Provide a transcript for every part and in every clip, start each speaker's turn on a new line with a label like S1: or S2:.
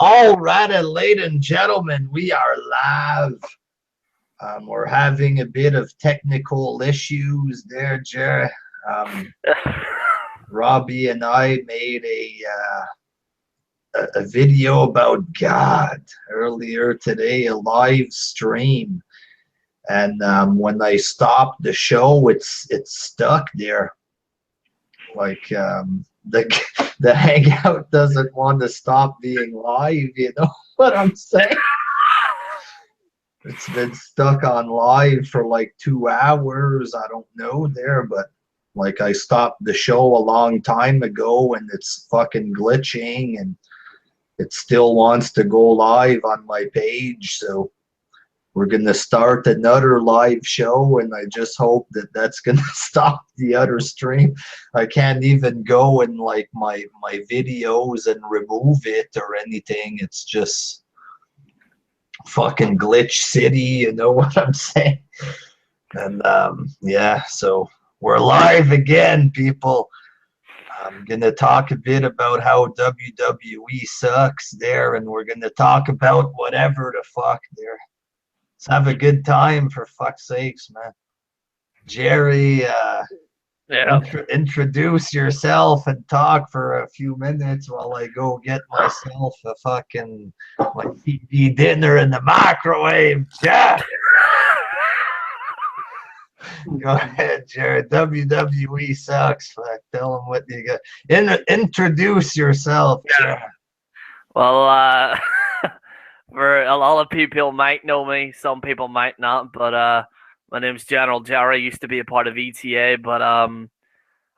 S1: All right, ladies and gentlemen, we are live. We're having a bit of technical issues there, Jerry. Um, Robbie and I made a video about God earlier today, a live stream, and when I stopped the show, it's stuck there. Like the the Hangout doesn't want to stop being live. You know what I'm saying? It's been stuck on live for like 2 hours. I don't know there, but like I stopped the show a long time ago and it's fucking glitching and it still wants to go live on my page. So we're going to start another live show and I just hope that that's going to stop the other stream. I can't even go in like my videos and remove it or anything. It's just fucking glitch city, you know what I'm saying? And yeah, so we're live again, people. I'm gonna talk a bit about how WWE sucks there, and we're gonna talk about whatever the fuck there. Let's have a good time, for fuck's sakes, man. Jerry, introduce yourself and talk for a few minutes while I go get myself a fucking my TV dinner in the microwave. Yeah. Go ahead, Jared. WWE sucks. Fuck. Tell them what you got. Introduce yourself, Jared.
S2: Well, for a lot of people might know me, some people might not, but my name's General Jerry. I used to be a part of ETA, but I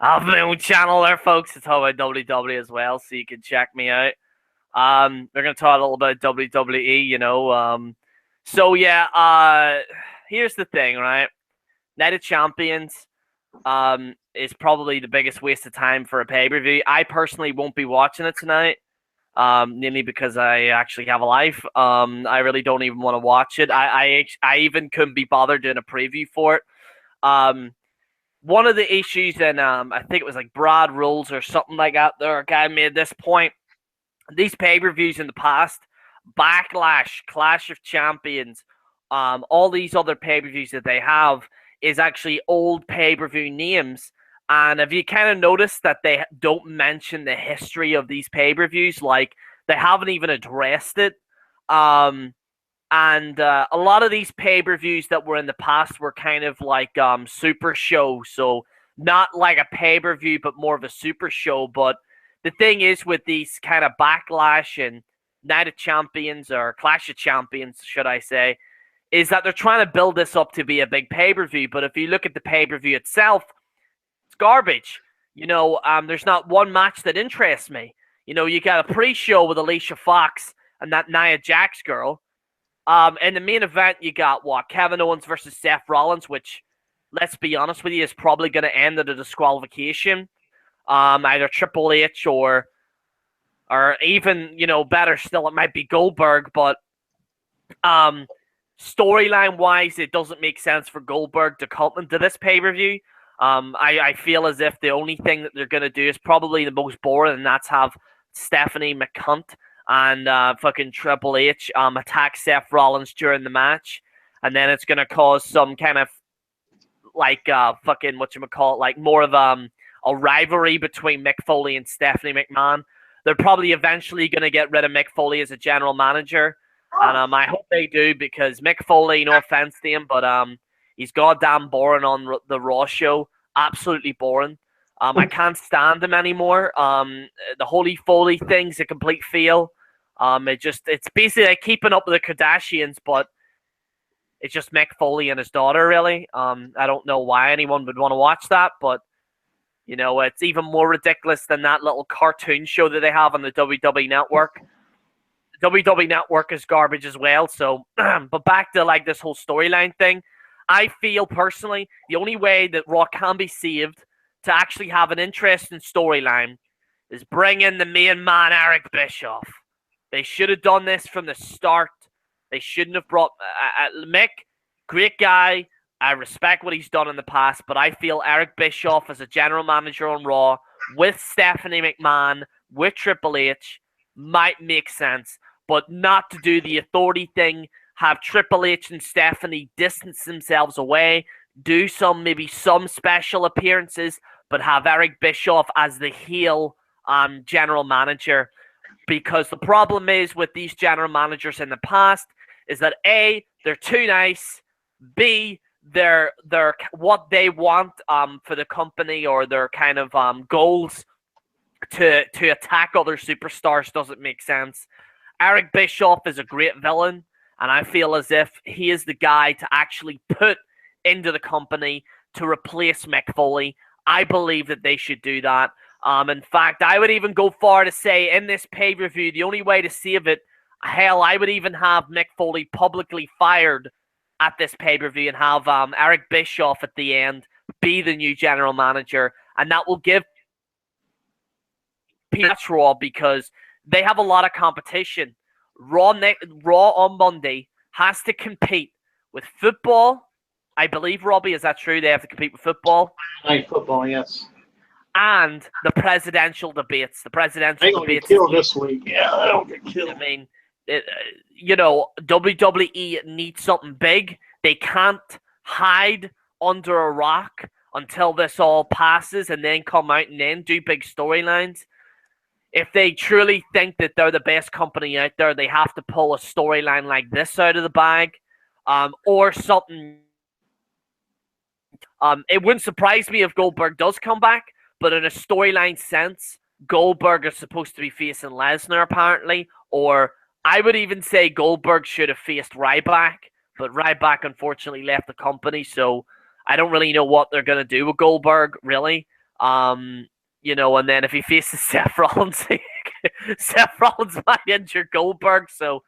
S2: have my own channel there, folks. It's all about WWE as well, so you can check me out. We're gonna talk a little bit about WWE, you know. So yeah, here's the thing, right? Night of Champions is probably the biggest waste of time for a pay-per-view. I personally won't be watching it tonight, mainly because I actually have a life. I really don't even want to watch it. I even couldn't be bothered doing a preview for it. One of the issues, and I think it was like Brad Rules or something like that, there a guy made this point. These pay-per-views in the past, Backlash, Clash of Champions, all these other pay-per-views that they have is actually old pay-per-view names. And have you kind of noticed that they don't mention the history of these pay-per-views? Like, they haven't even addressed it. And a lot of these pay-per-views that were in the past were kind of like super show. So not like a pay-per-view, but more of a super show. But the thing is with these kind of Backlash and Night of Champions, or Clash of Champions, should I say, is that they're trying to build this up to be a big pay-per-view. But if you look at the pay-per-view itself, it's garbage. You know, there's not one match that interests me. You know, you got a pre-show with Alicia Fox and that Nia Jax girl. In the main event, you got, what, Kevin Owens versus Seth Rollins, which, let's be honest with you, is probably going to end at a disqualification. Either Triple H or even, you know, better still, it might be Goldberg. But storyline-wise, it doesn't make sense for Goldberg to come into this pay-per-view. I feel as if the only thing that they're going to do is probably the most boring, and that's have Stephanie McCunt and fucking Triple H attack Seth Rollins during the match. And then it's going to cause some kind of, like, fucking, whatchamacallit, like, more of a rivalry between Mick Foley and Stephanie McMahon. They're probably eventually going to get rid of Mick Foley as a general manager. And I hope they do, because Mick Foley, no offense to him, but he's goddamn boring on the Raw show. Absolutely boring. I can't stand him anymore. The Holy Foley thing's a complete fail. It's basically like Keeping Up with the Kardashians, but it's just Mick Foley and his daughter, really. I don't know why anyone would want to watch that, but, you know, it's even more ridiculous than that little cartoon show that they have on the WWE Network. The WWE Network is garbage as well. So, but back to like this whole storyline thing, I feel personally the only way that Raw can be saved to actually have an interesting storyline is bring in the main man, Eric Bischoff. They should have done this from the start. They shouldn't have brought Mick. Great guy. I respect what he's done in the past, but I feel Eric Bischoff as a general manager on Raw with Stephanie McMahon, with Triple H, might make sense. but not to do the authority thing. Have Triple H and Stephanie distance themselves away, do maybe some special appearances, but have Eric Bischoff as the heel general manager. Because the problem is with these general managers in the past is that A, they're too nice, B, they're what they want for the company, or their kind of goals to attack other superstars doesn't make sense. Eric Bischoff is a great villain, and I feel as if he is the guy to actually put into the company to replace Mick Foley. I believe that they should do that. In fact, I would even go far to say in this pay-per-view, the only way to save it, hell, I would even have Mick Foley publicly fired at this pay-per-view and have Eric Bischoff at the end be the new general manager. And that will give Raw, because they have a lot of competition. Raw on Monday has to compete with football. I believe, Robbie, is that true? They have to compete with football?
S3: Football, yes.
S2: And the presidential debates. The presidential debates.
S3: They don't get killed this week. Yeah, they don't get killed.
S2: I mean, WWE needs something big. They can't hide under a rock until this all passes and then come out and then do big storylines. If they truly think that they're the best company out there, they have to pull a storyline like this out of the bag, or something. It wouldn't surprise me if Goldberg does come back, but in a storyline sense, Goldberg is supposed to be facing Lesnar, apparently. Or I would even say Goldberg should have faced Ryback, but Ryback unfortunately left the company, so I don't really know what they're going to do with Goldberg, really. And then if he faces Seth Rollins, Seth Rollins might injure Goldberg, so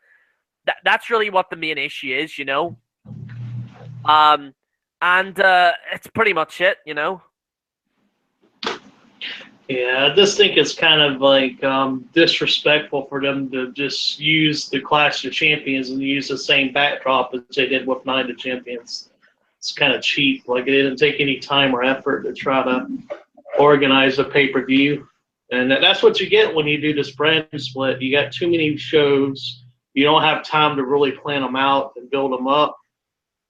S2: that's really what the main issue is, And it's pretty much it,
S3: Yeah, I just think it's kind of like disrespectful for them to just use the Clash of Champions and use the same backdrop as they did with Night of Champions. It's kind of cheap. Like, it didn't take any time or effort to try to organize a pay-per-view. And that's what you get when you do this brand split. You got too many shows. You don't have time to really plan them out and build them up.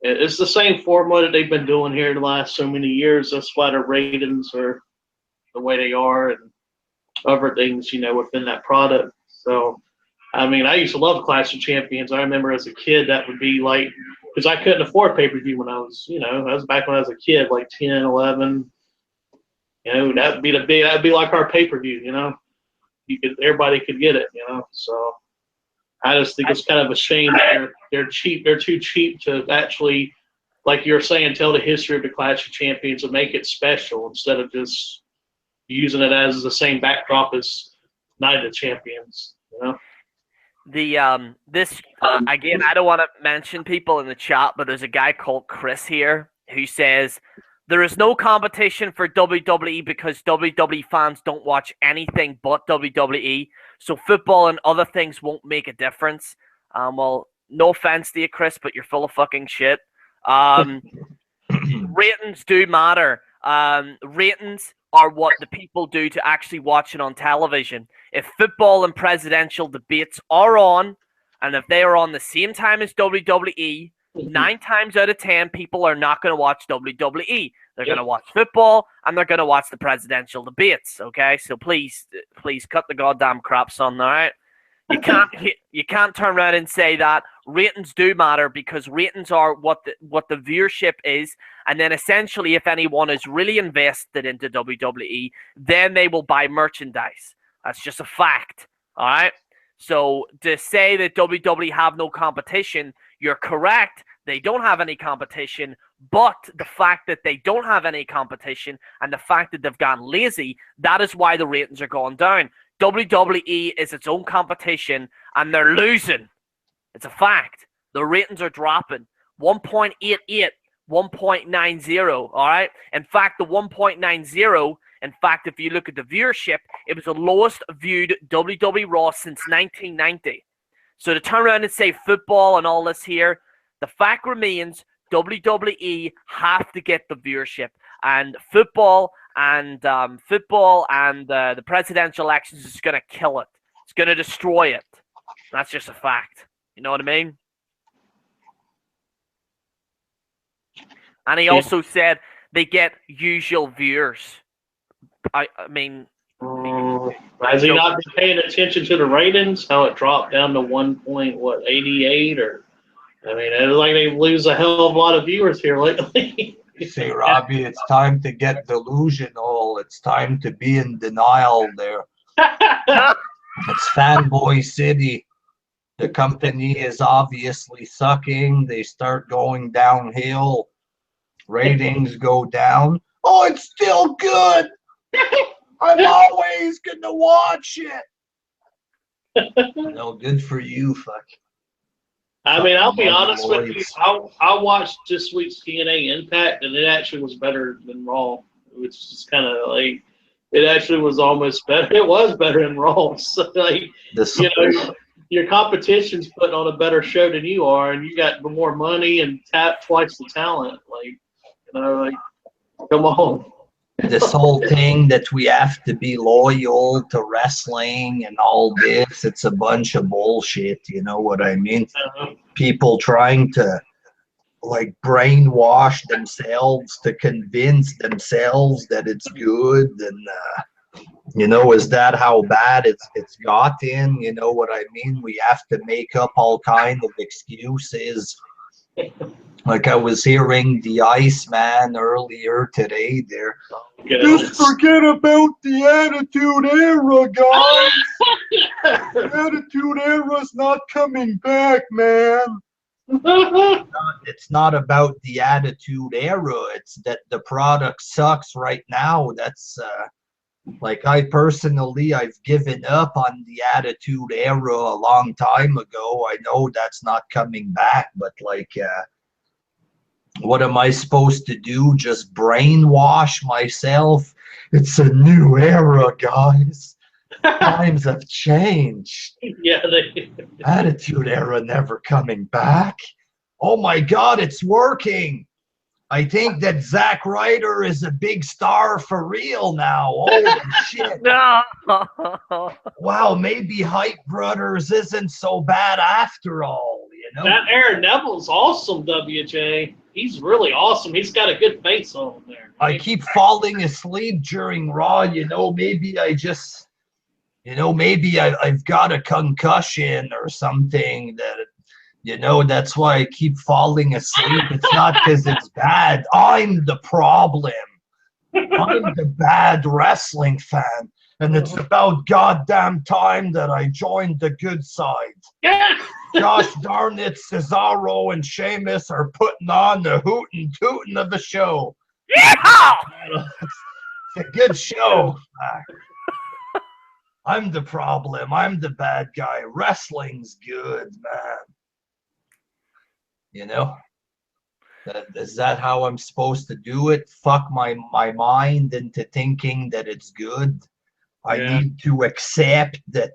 S3: It's the same formula that they've been doing here the last so many years. That's why the ratings are the way they are, and other things, within that product. So, I mean, I used to love Clash of Champions. I remember as a kid that would be like, because I couldn't afford pay-per-view when I was, that was back when I was a kid, like 10, 11. That'd be like our pay-per-view, everybody could get it, So I just think it's kind of a shame that they're cheap. They're too cheap to actually, like you're saying, tell the history of the Clash of Champions and make it special instead of just using it as the same backdrop as Night of Champions,
S2: Again, I don't want to mention people in the chat, but there's a guy called Chris here who says there is no competition for WWE because WWE fans don't watch anything but WWE, so football and other things won't make a difference. Well, no offense to you, Chris, but you're full of fucking shit. Ratings do matter. Ratings are what the people do to actually watch it on television. If football and presidential debates are on, and if they are on the same time as WWE, 9 times out of 10 people are not going to watch WWE. They're going to watch football, and they're going to watch the presidential debates. Okay, so please cut the goddamn crap, son. All right. You can't turn around and say that ratings do matter, because ratings are what the viewership is, and then essentially if anyone is really invested into WWE, then they will buy merchandise. That's just a fact. All right. So to say that WWE have no competition, you're correct. They don't have any competition, but the fact that they don't have any competition and the fact that they've gone lazy, that is why the ratings are going down. WWE is its own competition, and they're losing. It's a fact. The ratings are dropping. 1.88, 1.90, all right? In fact, the 1.90, in fact, if you look at the viewership, it was the lowest viewed WWE Raw since 1990. So to turn around and say football and all this here, the fact remains WWE have to get the viewership, and football and the presidential elections is going to kill it. It's going to destroy it. That's just a fact. You know what I mean? And he also said they get usual viewers. I mean,
S3: has he not been paying attention to the ratings? How it dropped down to 1.88 or? I mean, it's like they lose a hell of a lot of viewers here lately.
S1: You say, Robbie, it's time to get delusional. It's time to be in denial there. It's fanboy city. The company is obviously sucking. They start going downhill. Ratings go down. Oh, it's still good. I'm always going to watch it. No, good for you, fuck.
S3: I mean, I'll be honest with you. I watched this week's TNA Impact, and it actually was better than Raw, which is kind of like, it actually was almost better. It was better than Raw. So, like, you know, your competition's putting on a better show than you are, and you got more money and tap twice the talent. Like, you know, like, come on.
S1: This whole thing that we have to be loyal to wrestling and all this, it's a bunch of bullshit, you know what I mean? People trying to like brainwash themselves to convince themselves that it's good, and you know, is that how bad it's gotten? You know what I mean? We have to make up all kind of excuses. Like I was hearing the Iceman earlier today there. Just forget about the Attitude Era, guys. The Attitude Era's not coming back, man. It's not about the Attitude Era. It's that the product sucks right now. That's like I personally, I've given up on the Attitude Era a long time ago. I know that's not coming back, but like what am I supposed to do? Just brainwash myself? It's a new era, guys. Times have changed.
S3: Yeah,
S1: Attitude Era never coming back. Oh my God, it's working. I think that Zack Ryder is a big star for real now. Holy shit.
S2: No.
S1: Wow, maybe Hype Brothers isn't so bad after all, you know?
S3: That Aaron Neville's awesome, WJ. He's really awesome. He's got a good face on him there.
S1: I keep falling asleep during Raw, you know, maybe I just, you know, maybe I've got a concussion or something that, you know, that's why I keep falling asleep. It's not because it's bad. I'm the problem. I'm the bad wrestling fan. And it's about goddamn time that I joined the good side. Gosh darn it, Cesaro and Sheamus are putting on the hootin' tootin' of the show.
S2: Yeehaw!
S1: It's a good show. I'm the problem. I'm the bad guy. Wrestling's good, man. You know? Is that how I'm supposed to do it? Fuck my mind into thinking that it's good. I need to accept that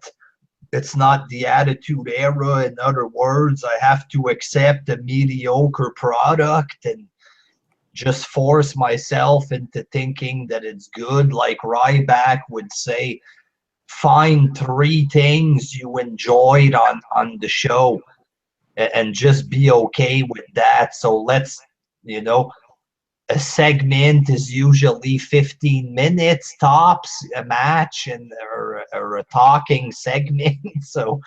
S1: it's not the Attitude Era. In other words, I have to accept a mediocre product and just force myself into thinking that it's good. Like Ryback would say, find 3 things you enjoyed on the show and just be okay with that. So let's, you know, a segment is usually 15 minutes tops, a match, and or a talking segment. So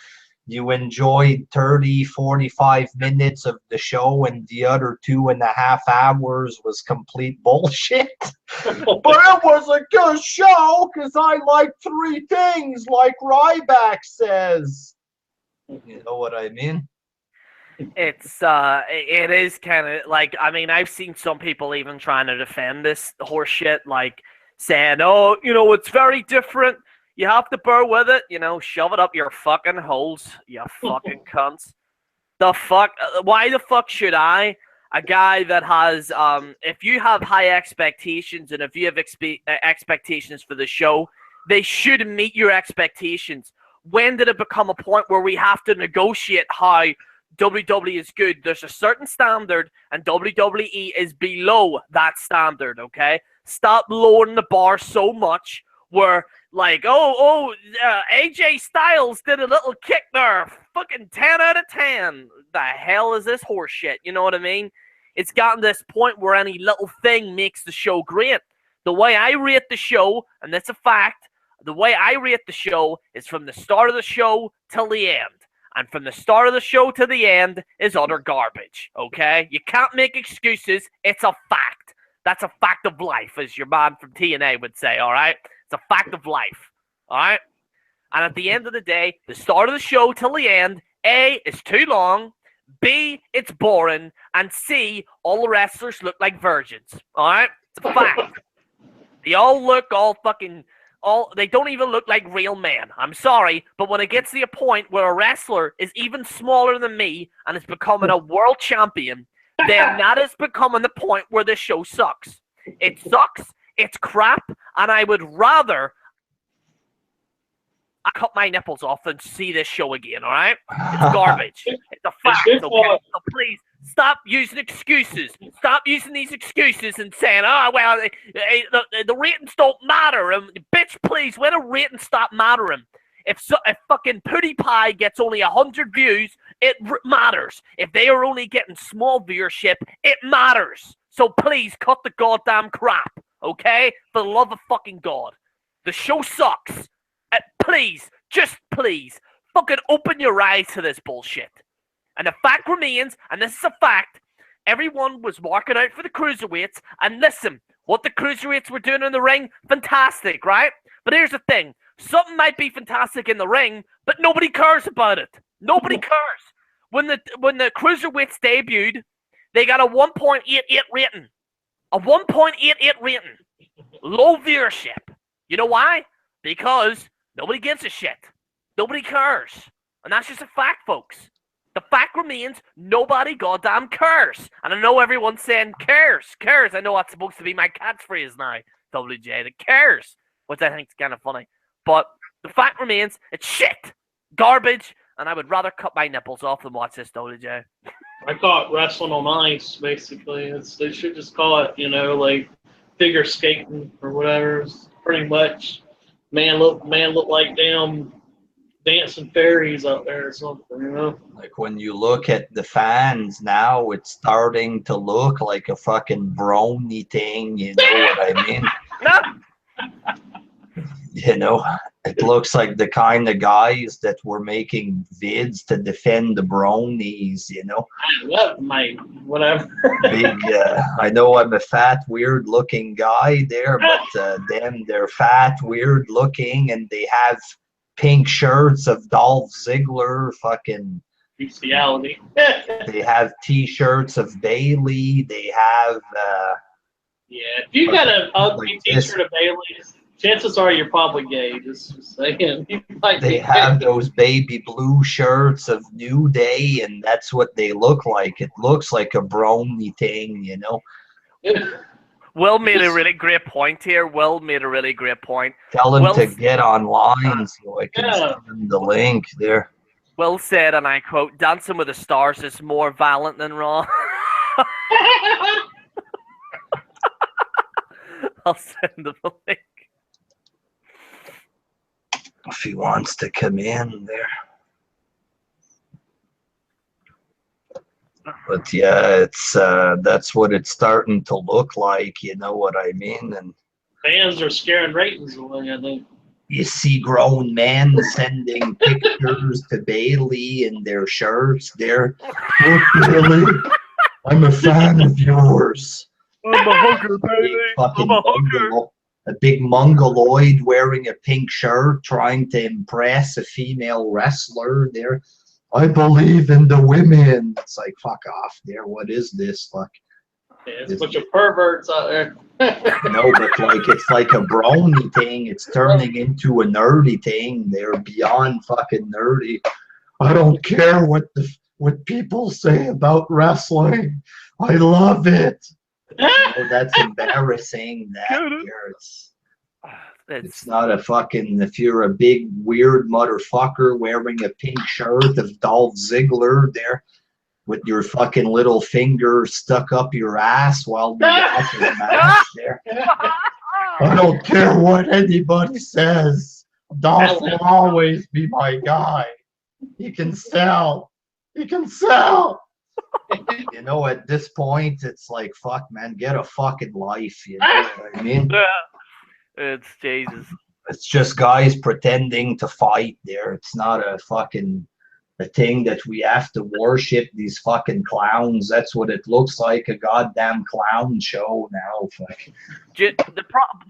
S1: you enjoyed 30, 45 minutes of the show, and the other 2.5 hours was complete bullshit. But it was a good show because I like 3 things, like Ryback says. You know what I mean?
S2: It is kind of like, I mean, I've seen some people even trying to defend this horse shit, like saying, oh, you know, it's very different. You have to bear with it, you know, shove it up your fucking holes, you fucking cunts. The fuck, why the fuck should I, a guy that has, if you have high expectations and if you have expectations for the show, they should meet your expectations. When did it become a point where we have to negotiate how WWE is good? There's a certain standard, and WWE is below that standard, okay? Stop lowering the bar so much where like, AJ Styles did a little kick there, fucking 10 out of 10. The hell is this horse shit? You know what I mean? It's gotten to this point where any little thing makes the show great. The way I rate the show, and that's a fact, the way I rate the show is from the start of the show till the end. And from the start of the show to the end is utter garbage, okay? You can't make excuses. It's a fact. That's a fact of life, as your man from TNA would say, all right? It's a fact of life, all right? And at the end of the day, the start of the show till the end, A, is too long, B, it's boring, and C, all the wrestlers look like virgins, all right? It's a fact. They all look all fucking... They don't even look like real men. I'm sorry, but when it gets to a point where a wrestler is even smaller than me and is becoming a world champion, then that is becoming the point where this show sucks. It sucks, it's crap, and I would rather cut my nipples off than see this show again, all right? It's garbage. It's a fact, okay? So please, stop using excuses. Stop using these excuses and saying, oh, well, the ratings don't matter. Bitch, please, when do ratings stop mattering? If fucking PewDiePie gets only 100 views, it matters. If they are only getting small viewership, it matters. So please, cut the goddamn crap, okay? For the love of fucking God. The show sucks. Please, just please, fucking open your eyes to this bullshit. And the fact remains, and this is a fact, everyone was marking out for the cruiserweights, and listen, what the cruiserweights were doing in the ring, fantastic, right? But here's the thing, something might be fantastic in the ring, but nobody cares about it. Nobody cares. When the cruiserweights debuted, they got a 1.88 rating. A 1.88 rating. Low viewership. You know why? Because nobody gives a shit. Nobody cares. And that's just a fact, folks. The fact remains, nobody goddamn cares. And I know everyone's saying, cares. I know that's supposed to be my catchphrase now, WJ, that cares, which I think is kind of funny. But the fact remains, it's shit. Garbage. And I would rather cut my nipples off than watch this, WJ.
S3: I call it wrestling on ice, basically. They should just call it, like figure skating or whatever. It's pretty much man look like damn dancing fairies out there or something,
S1: Like when you look at the fans now, it's starting to look like a fucking brony thing, you know what I mean? It looks like the kind of guys that were making vids to defend the bronies,
S3: I love my whatever.
S1: Big, I know I'm a fat, weird-looking guy there, but they're fat, weird-looking, and they have pink shirts of Dolph Ziggler, fucking...
S3: Bestiality.
S1: They have T-shirts of Bailey, they have...
S3: yeah, if you got an ugly T-shirt of Bailey's, chances are you're probably gay, just saying.
S1: They have those baby blue shirts of New Day, and that's what they look like. It looks like a brony thing,
S2: Will made a really great point here. Tell him
S1: to get online so I can send him the link there.
S2: Will said, and I quote, Dancing with the Stars is more violent than Raw. I'll send him a link.
S1: If he wants to come in there. But yeah, it's that's what it's starting to look like, you know what I mean? And
S3: fans are scaring ratings away, I think.
S1: You see grown men sending pictures to Bailey in their shirts. Look, Bailey, I'm a fan of yours.
S2: I'm a hugger, baby. I'm a hugger.
S1: A big mongoloid wearing a pink shirt trying to impress a female wrestler there. I believe in the women. It's like, fuck off there. What is this? Like,
S3: yeah, it's a bunch of perverts out there.
S1: No, but it's like a brony thing. It's turning into a nerdy thing. They're beyond fucking nerdy. I don't care what people say about wrestling. I love it. That's embarrassing. It's not a fucking, if you're a big weird motherfucker wearing a pink shirt of Dolph Ziggler there with your fucking little finger stuck up your ass while the ass is match there. I don't care what anybody says. Dolph will always be my guy. He can sell. He can sell. You know, at this point, it's like, fuck, man, get a fucking life. You know what I mean?
S2: It's Jesus.
S1: It's just guys pretending to fight there. It's not a fucking a thing that we have to worship these fucking clowns. That's what it looks like, a goddamn clown show now. Fuck.
S2: Do you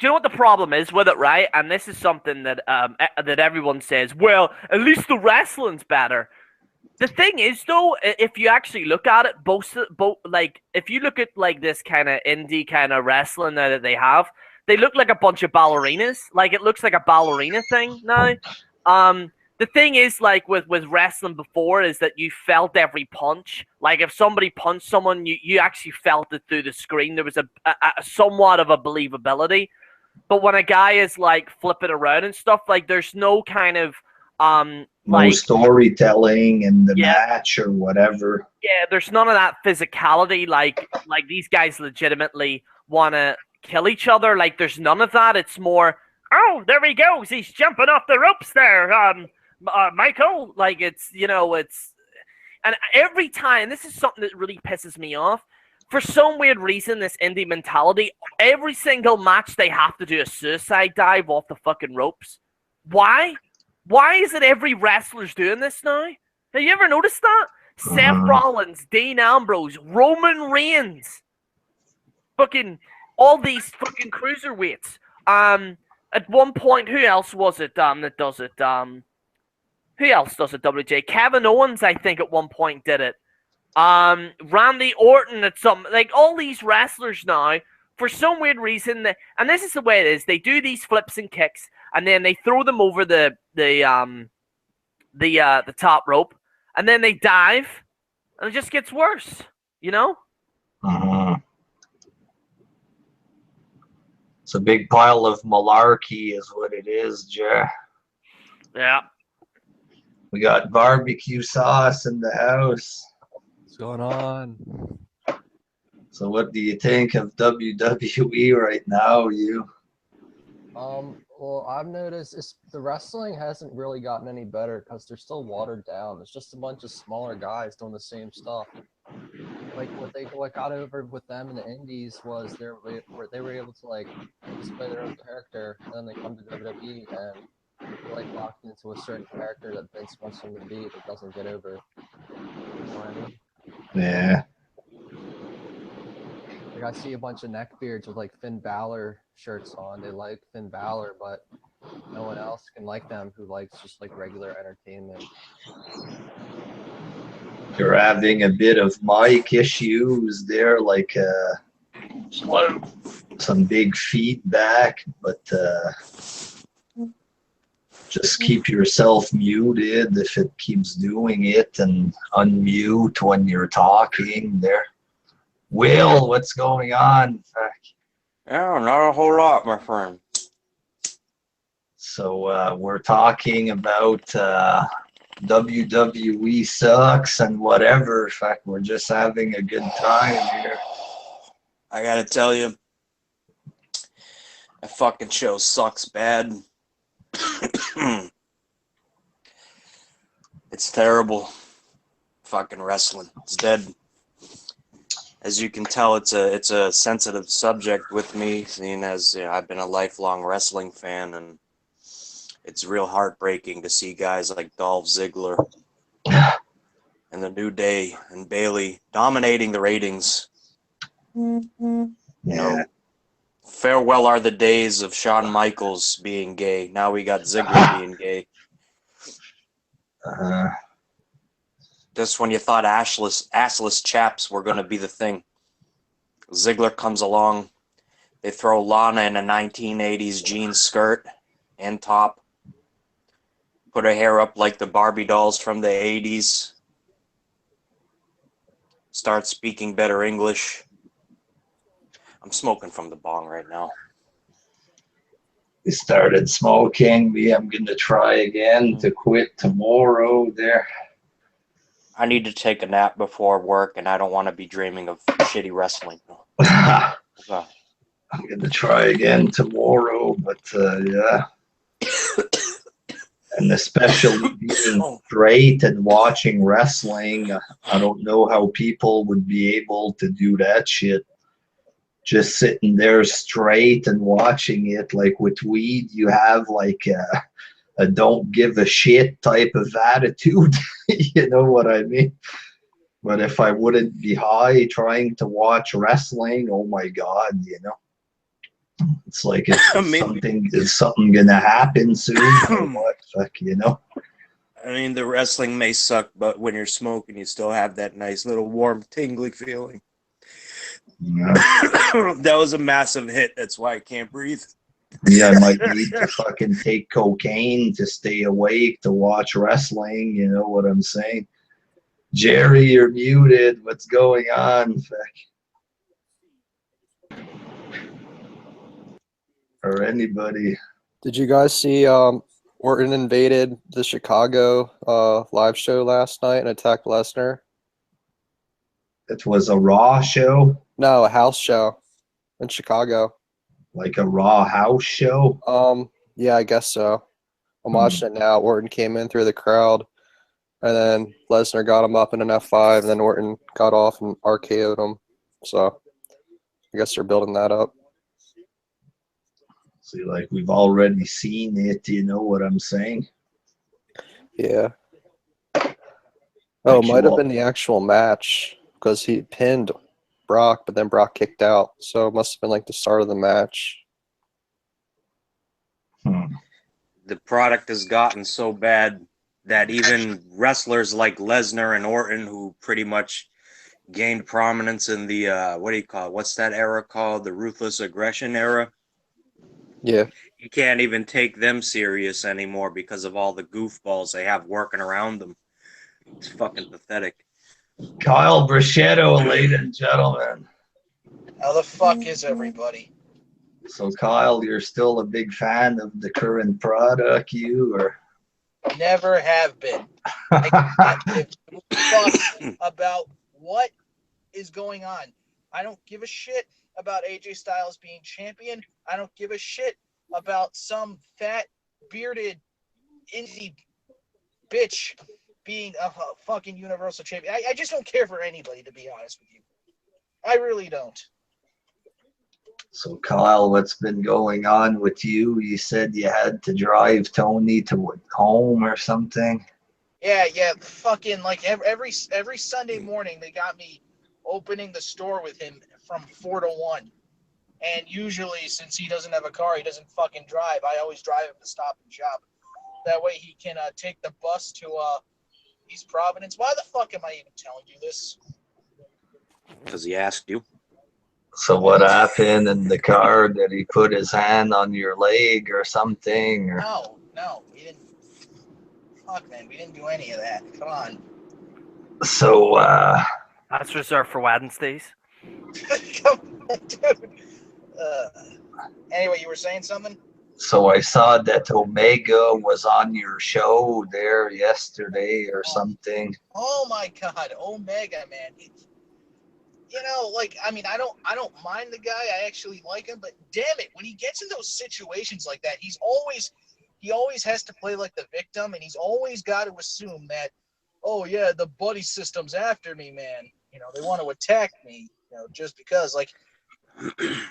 S2: know what the problem is with it, right? And this is something that that everyone says, well, at least the wrestling's better. The thing is, though, if you actually look at it, both like if you look at like this kind of indie kind of wrestling that they have, they look like a bunch of ballerinas. Like it looks like a ballerina thing now. The thing is, like with wrestling before, is that you felt every punch. Like if somebody punched someone, you actually felt it through the screen. There was a somewhat of a believability. But when a guy is like flipping around and stuff, like there's no kind of
S1: No
S2: like
S1: storytelling in the match or whatever.
S2: Yeah, there's none of that physicality. Like these guys legitimately want to kill each other. Like there's none of that. It's more, oh, there he goes. He's jumping off the ropes there. Michael. Like it's, you know, it's, and every time, this is something that really pisses me off. For some weird reason, this indie mentality, every single match they have to do a suicide dive off the fucking ropes. Why? Why is it every wrestler's doing this now? Have you ever noticed that? Seth Rollins, Dean Ambrose, Roman Reigns, fucking all these fucking cruiserweights. At one point, who else was it? That does it. Who else does it? WJ Kevin Owens, I think, at one point did it. Randy Orton at some, like all these wrestlers now, for some weird reason, and this is the way it is. They do these flips and kicks, and then they throw them over the top rope, and then they dive, and it just gets worse, you know?
S1: It's a big pile of malarkey is what it is, Jer.
S2: Yeah.
S1: We got barbecue sauce in the house.
S4: What's going on?
S1: So what do you think of WWE right now, you?
S4: Well, I've noticed the wrestling hasn't really gotten any better because they're still watered down. It's just a bunch of smaller guys doing the same stuff. Like what got over with them in the indies was they were able to like display their own character, and then they come to WWE and they're like locked into a certain character that Vince wants them to be that doesn't get over. You know what I mean?
S1: Yeah.
S4: Like I see a bunch of neckbeards with like Finn Balor shirts on. They like Finn Balor, but no one else can like them who likes just like regular entertainment.
S1: You're having a bit of mic issues there, like some big feedback, but just keep yourself muted if it keeps doing it, and unmute when you're talking there. Will, what's going on?
S5: Yeah, not a whole lot, my friend.
S1: So we're talking about WWE sucks and whatever. In fact, we're just having a good time here.
S5: I gotta tell you, that fucking show sucks bad. It's terrible. Fucking wrestling. It's dead. As you can tell, it's a sensitive subject with me, seeing as I've been a lifelong wrestling fan, and it's real heartbreaking to see guys like Dolph Ziggler and the New Day and Bayley dominating the ratings. You know, farewell are the days of Shawn Michaels being gay. Now we got Ziggler being gay. Just when you thought assless chaps were going to be the thing. Ziggler comes along. They throw Lana in a 1980s jean skirt and top. Put her hair up like the Barbie dolls from the 80s. Start speaking better English. I'm smoking from the bong right now.
S1: We started smoking. I'm going to try again to quit tomorrow there.
S5: I need to take a nap before work, and I don't want to be dreaming of shitty wrestling.
S1: I'm gonna try again tomorrow, but yeah. And especially being straight and watching wrestling, I don't know how people would be able to do that shit. Just sitting there straight and watching it. Like with weed, you have like a don't give a shit type of attitude. You know what I mean? But if I wouldn't be high trying to watch wrestling, oh my God, you know. It's like is something gonna happen soon or what? Fuck, you know.
S5: I mean, the wrestling may suck, but when you're smoking, you still have that nice little warm, tingly feeling.
S1: Yeah.
S5: That was a massive hit. That's why I can't breathe.
S1: Yeah, I might need to fucking take cocaine to stay awake to watch wrestling. You know what I'm saying? Jerry, you're muted. What's going on? Fuck. Or anybody.
S4: Did you guys see Orton invaded the Chicago live show last night and attacked Lesnar?
S1: It was a Raw show?
S4: No, a house show in Chicago.
S1: Like a Raw house show?
S4: Yeah, I guess so. I'm watching it now. Orton came in through the crowd, and then Lesnar got him up in an F5, and then Orton got off and RKO'd him. So I guess they're building that up.
S1: See, like we've already seen it, you know what I'm saying?
S4: Yeah. Oh, it might have been the actual match because he pinned Brock, but then Brock kicked out. So it must have been like the start of the match.
S5: The product has gotten so bad that even wrestlers like Lesnar and Orton, who pretty much gained prominence in the, what do you call it? What's that era called? The Ruthless Aggression era?
S4: Yeah.
S5: You can't even take them serious anymore because of all the goofballs they have working around them. It's fucking pathetic.
S1: Kyle Brachetto, ladies and gentlemen.
S6: How the fuck is everybody?
S1: So, Kyle, you're still a big fan of the current product, you or?
S6: Never have been. I can't give a fuck about what is going on. I don't give a shit about AJ Styles being champion. I don't give a shit about some fat, bearded, indie bitch being a fucking Universal champion. I just don't care for anybody, to be honest with you. I really don't.
S1: So, Kyle, what's been going on with you? You said you had to drive Tony to home or something?
S6: Yeah, fucking like every Sunday morning they got me opening the store with him from 4 to 1. And usually, since he doesn't have a car, he doesn't fucking drive. I always drive him to Stop and Shop. That way he can take the bus to East Providence. Why the fuck am I even telling you this?
S5: Because he asked you.
S1: So what happened in the car? Did he put his hand on your leg or something? Or?
S6: No, we didn't. Fuck, man, we didn't do any of that. Come on.
S1: So,
S2: that's reserved for Wednesdays.
S6: Come on, dude. Anyway, you were saying something?
S1: So I saw that Omega was on your show there yesterday or something.
S6: Oh my God, Omega, man. You know, like, I mean, I don't mind the guy. I actually like him, but damn it, when he gets in those situations like that, he always has to play like the victim, and he's always got to assume that, oh yeah, the buddy system's after me, man. You know, they want to attack me, you know, just because, like,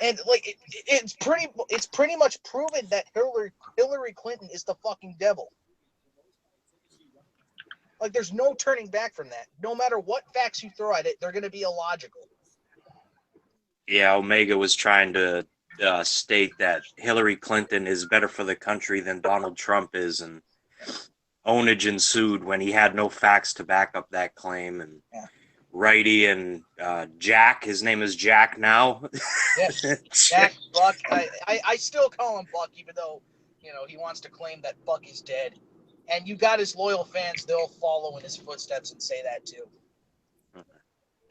S6: and like it's pretty much proven that Hillary Clinton is the fucking devil. Like, there's no turning back from that. No matter what facts you throw at it, they're going to be illogical.
S5: Yeah, Omega was trying to state that Hillary Clinton is better for the country than Donald Trump is, and ownage ensued when he had no facts to back up that claim. And Righty and Jack, his name is Jack now.
S6: Yes, Jack Buck. I still call him Buck, even though, you know, he wants to claim that Buck is dead. And you got his loyal fans; they'll follow in his footsteps and say that too.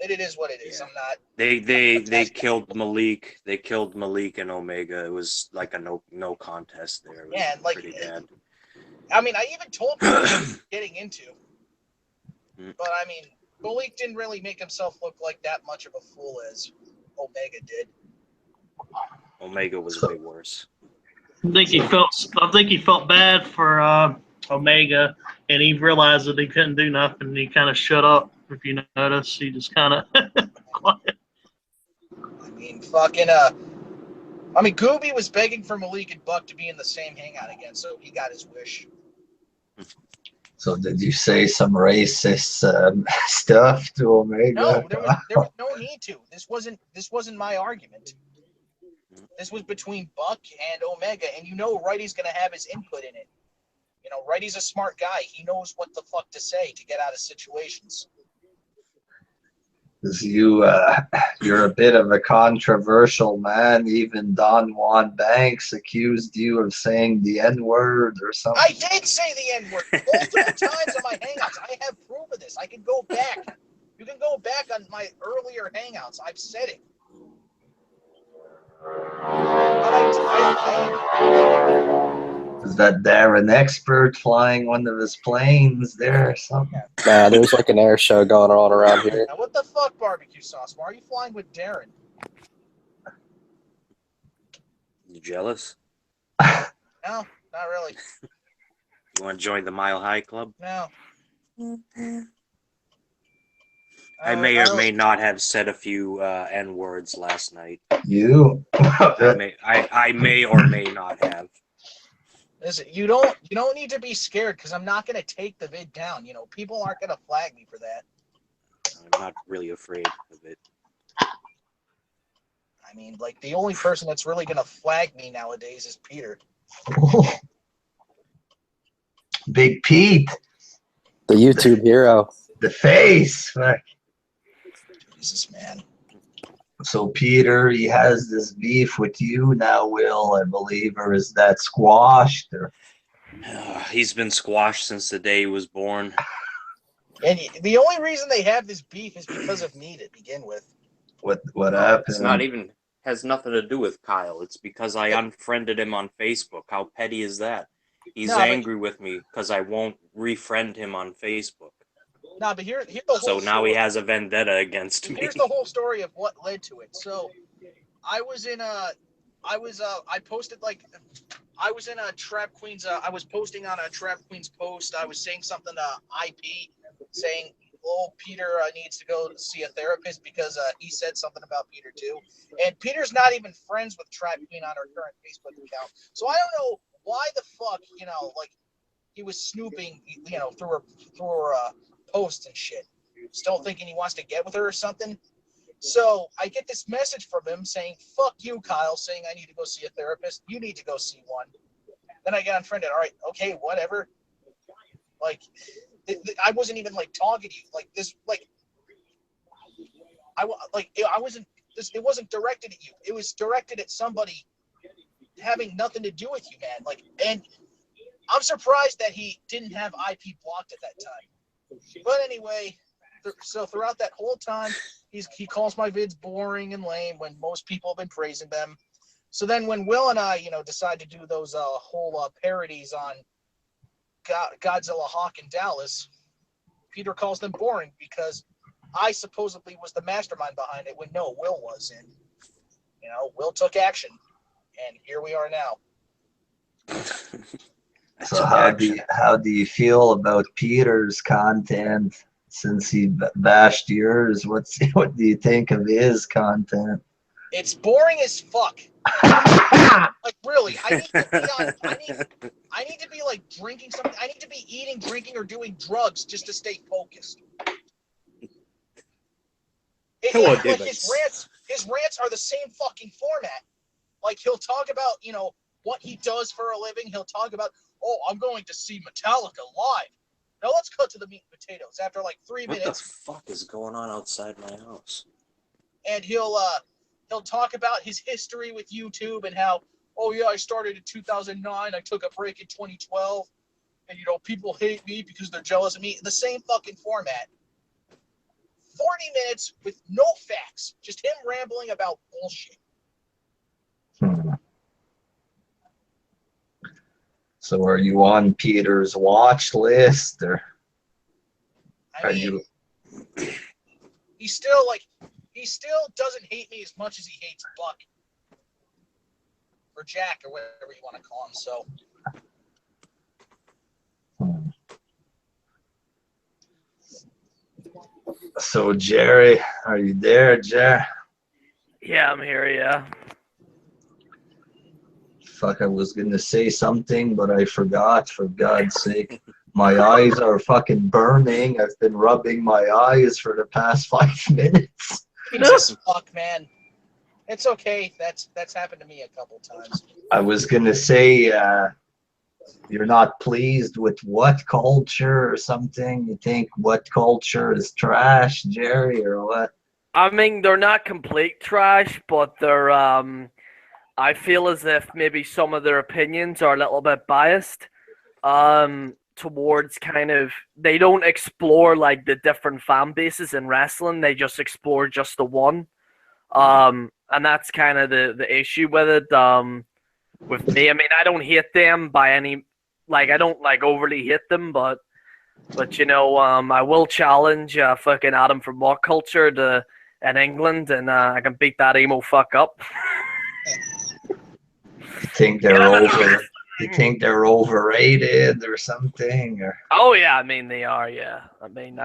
S6: It is what it is. Yeah. I'm not.
S5: They killed Malik. They killed Malik and Omega. It was like a no contest there. It was
S6: like
S5: pretty bad.
S6: I mean, I even told him what he was getting into, but I mean, Malik didn't really make himself look like that much of a fool as Omega did.
S5: Omega was way worse.
S3: I think he felt bad for Omega, and he realized that he couldn't do nothing. And he kind of shut up. If you notice, he just kind of quiet.
S6: I mean, Gooby was begging for Malik and Buck to be in the same hangout again, so he got his wish.
S1: So did you say some racist stuff to Omega?
S6: No, there was no need to. This wasn't my argument. This was between Buck and Omega, and Righty's gonna have his input in it. Righty's a smart guy. He knows what the fuck to say to get out of situations.
S1: Because you're a bit of a controversial man. Even Don Juan Banks accused you of saying the N-word or something.
S6: I did say the N-word multiple times on my hangouts. I have proof of this. I can go back. You can go back on my earlier hangouts. I've said it.
S1: Is that Darren Expert flying one of his planes there or something?
S4: Nah, there's like an air show going on around here.
S6: Now, what the fuck, barbecue sauce? Why are you flying with Darren?
S5: You jealous?
S6: No, not really.
S5: You want to join the Mile High Club?
S6: No.
S5: I may or may not have said a few N words last night.
S1: You?
S5: I may or may not have.
S6: Listen, you don't need to be scared because I'm not gonna take the vid down. People aren't gonna flag me for that.
S5: I'm not really afraid of it.
S6: I mean, like, the only person that's really gonna flag me nowadays is Peter.
S1: Big Pete.
S4: The YouTube hero.
S1: The face. Fuck.
S6: Jesus, man.
S1: So Peter, he has this beef with you now, Will, I believe, or is that squashed? Or...
S5: He's been squashed since the day he was born.
S6: And the only reason they have this beef is because of me to begin with.
S1: What happened?
S5: It's not even has nothing to do with Kyle. It's because I unfriended him on Facebook. How petty is that? He's angry with me because I won't refriend him on Facebook.
S6: Nah, but here's the whole
S5: So now
S6: story.
S5: he has a vendetta against me.
S6: Here's the whole story of what led to it. So I was in a Trap Queens. I was posting on a Trap Queens post. I was saying something to IP, saying, "Oh, Peter needs to go see a therapist because he said something about Peter too." And Peter's not even friends with Trap Queen on her current Facebook account. So I don't know why the fuck, he was snooping, through her posts and shit, still thinking he wants to get with her or something. So I get this message from him saying, "Fuck you, Kyle," saying I need to go see a therapist. You need to go see one. Then I get unfriended. All right, okay, whatever. Like, I wasn't even like talking to you like this. Like, I wasn't. It wasn't directed at you. It was directed at somebody having nothing to do with you, man. Like, and I'm surprised that he didn't have IP blocked at that time. But anyway, so throughout that whole time, he calls my vids boring and lame when most people have been praising them. So then when Will and I, decide to do those whole parodies on Godzilla Hawk in Dallas, Peter calls them boring because I supposedly was the mastermind behind it when no, Will was. And, Will took action. And here we are now.
S1: So how do you feel about Peter's content since he bashed yours? What do you think of his content?
S6: It's boring as fuck. Like, really, I need to be like drinking something. I need to be eating, drinking, or doing drugs just to stay focused. Like his rants are the same fucking format. Like, he'll talk about, what he does for a living. He'll talk about, "Oh, I'm going to see Metallica live." Now let's cut to the meat and potatoes. After like 3 minutes.
S5: What the fuck is going on outside my house?
S6: And he'll talk about his history with YouTube and how, "Oh yeah, I started in 2009. I took a break in 2012, and people hate me because they're jealous of me." The same fucking format. 40 minutes with no facts, just him rambling about bullshit.
S1: So are you on Peter's watch list, or
S6: he still doesn't hate me as much as he hates Buck. or Jack, or whatever you want to call him. So.
S1: So Jerry, are you there, Jerry?
S2: Yeah, I'm here. Yeah.
S1: Fuck, I was gonna say something, but I forgot. For God's sake, my eyes are fucking burning. I've been rubbing my eyes for the past 5 minutes.
S6: Jesus fuck, man. It's okay. That's happened to me a couple times.
S1: I was gonna say, you're not pleased with what culture or something? You think what culture is trash, Jerry, or what?
S2: I mean, they're not complete trash, but they're I feel as if maybe some of their opinions are a little bit biased towards kind of they don't explore like the different fan bases in wrestling. They just explore just the one. And that's kind of the issue with it. With me, I mean, I don't hate them by any I don't like overly hate them, but you know, I will challenge fucking Adam from What Culture in England, and I can beat that emo fuck up.
S1: You think they're over? You think they're overrated or something? Or
S2: Oh yeah, I mean they are. Yeah, I mean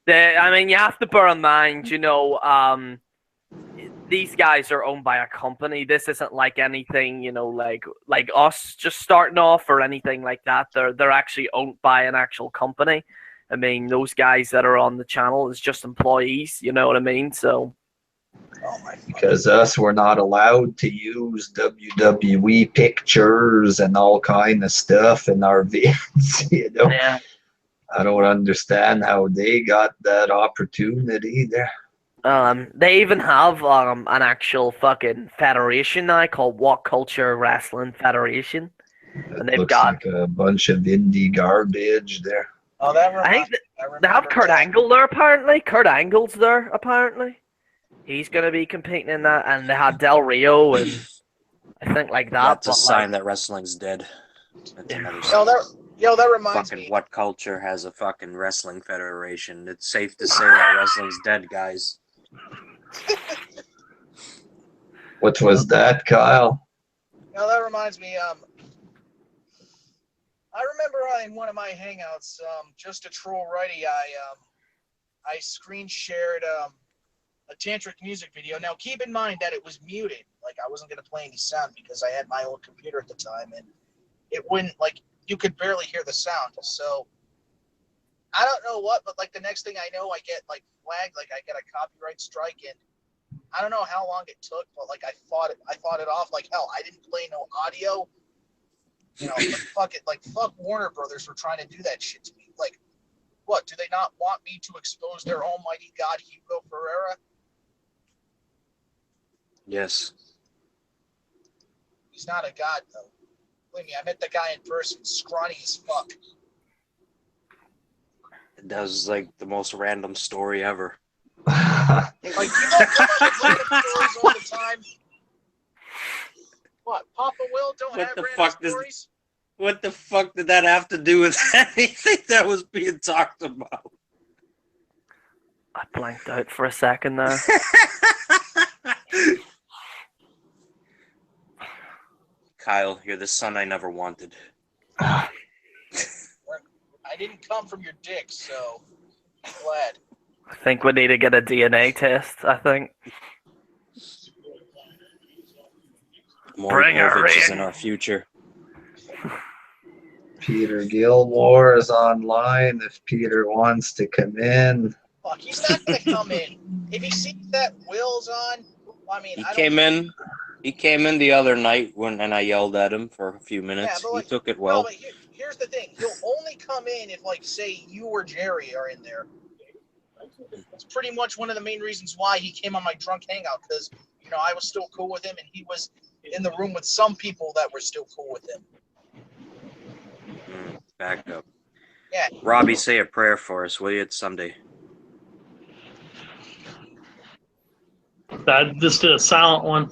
S2: you have to bear in mind, you know, these guys are owned by a company. This isn't like anything, you know, like us just starting off or anything like that. They're actually owned by an actual company. I mean, those guys that are on the channel is just employees. You know what I mean? So.
S6: Oh my.
S1: because us, we're not allowed to use WWE pictures and all kind of stuff in our vids. You know,
S2: Yeah.
S1: I don't understand how they got that opportunity there.
S2: They even have an actual fucking federation now called What Culture Wrestling Federation, and
S1: It
S2: they've
S1: looks
S2: got.
S1: like a bunch of indie garbage there.
S6: Oh, that
S2: I think
S6: reminds me.
S2: they have Kurt Angle there apparently. Kurt Angle's there apparently. He's gonna be competing in that, and they had Del Rio and I think like that.
S5: That's a sign that wrestling's dead. That's another sign.
S6: That reminds
S5: Fucking
S6: me.
S5: What Culture has a fucking wrestling federation? It's safe to say that wrestling's dead, guys.
S1: What was that, Kyle?
S6: That reminds me. I remember in one of my hangouts, just a troll righty, I screen shared a tantric music video. Now, keep in mind that it was muted. Like, I wasn't going to play any sound because I had my old computer at the time, and it wouldn't, like, you could barely hear the sound. So, I don't know what, but, like, the next thing I know, I get, like, flagged, like, I get a copyright strike, and I don't know how long it took, but, like, I fought it off. Like, hell, I didn't play no audio. You know, but fuck it. Like, fuck Warner Brothers for trying to do that shit to me. Like, what, do they not want me to expose their almighty god, Hugo Ferreira?
S5: Yes.
S6: He's not a god, though. Believe me, I met the guy in person, scrawny as fuck.
S5: That was like the most random story ever.
S6: Like, you don't come up with random stories all the time. What, Papa Will don't have random stories?
S5: What the fuck did that have to do with anything that was being talked about?
S2: I blanked out for a second there.
S5: Kyle, you're the son I never wanted.
S6: I didn't come from your dick, so I'm glad.
S2: I think we need to get a DNA test. I think. Bring her
S5: Maury is
S2: in.
S5: in our future.
S1: Peter Gilmore is online if Peter wants to come in.
S6: Fuck, he's not going to come in. If he sees that Will's on, I mean,
S5: He came in the other night and I yelled at him for a few minutes.
S6: Yeah, like,
S5: he took it well.
S6: No, but here's the thing. He'll only come in if, like, say, you or Jerry are in there. It's pretty much one of the main reasons why he came on my drunk hangout, because, you know, I was still cool with him, and he was in the room with some people that were still cool with him.
S5: Back up.
S6: Yeah.
S5: Robbie, say a prayer for us, will you? It's Sunday.
S3: I just did a silent one.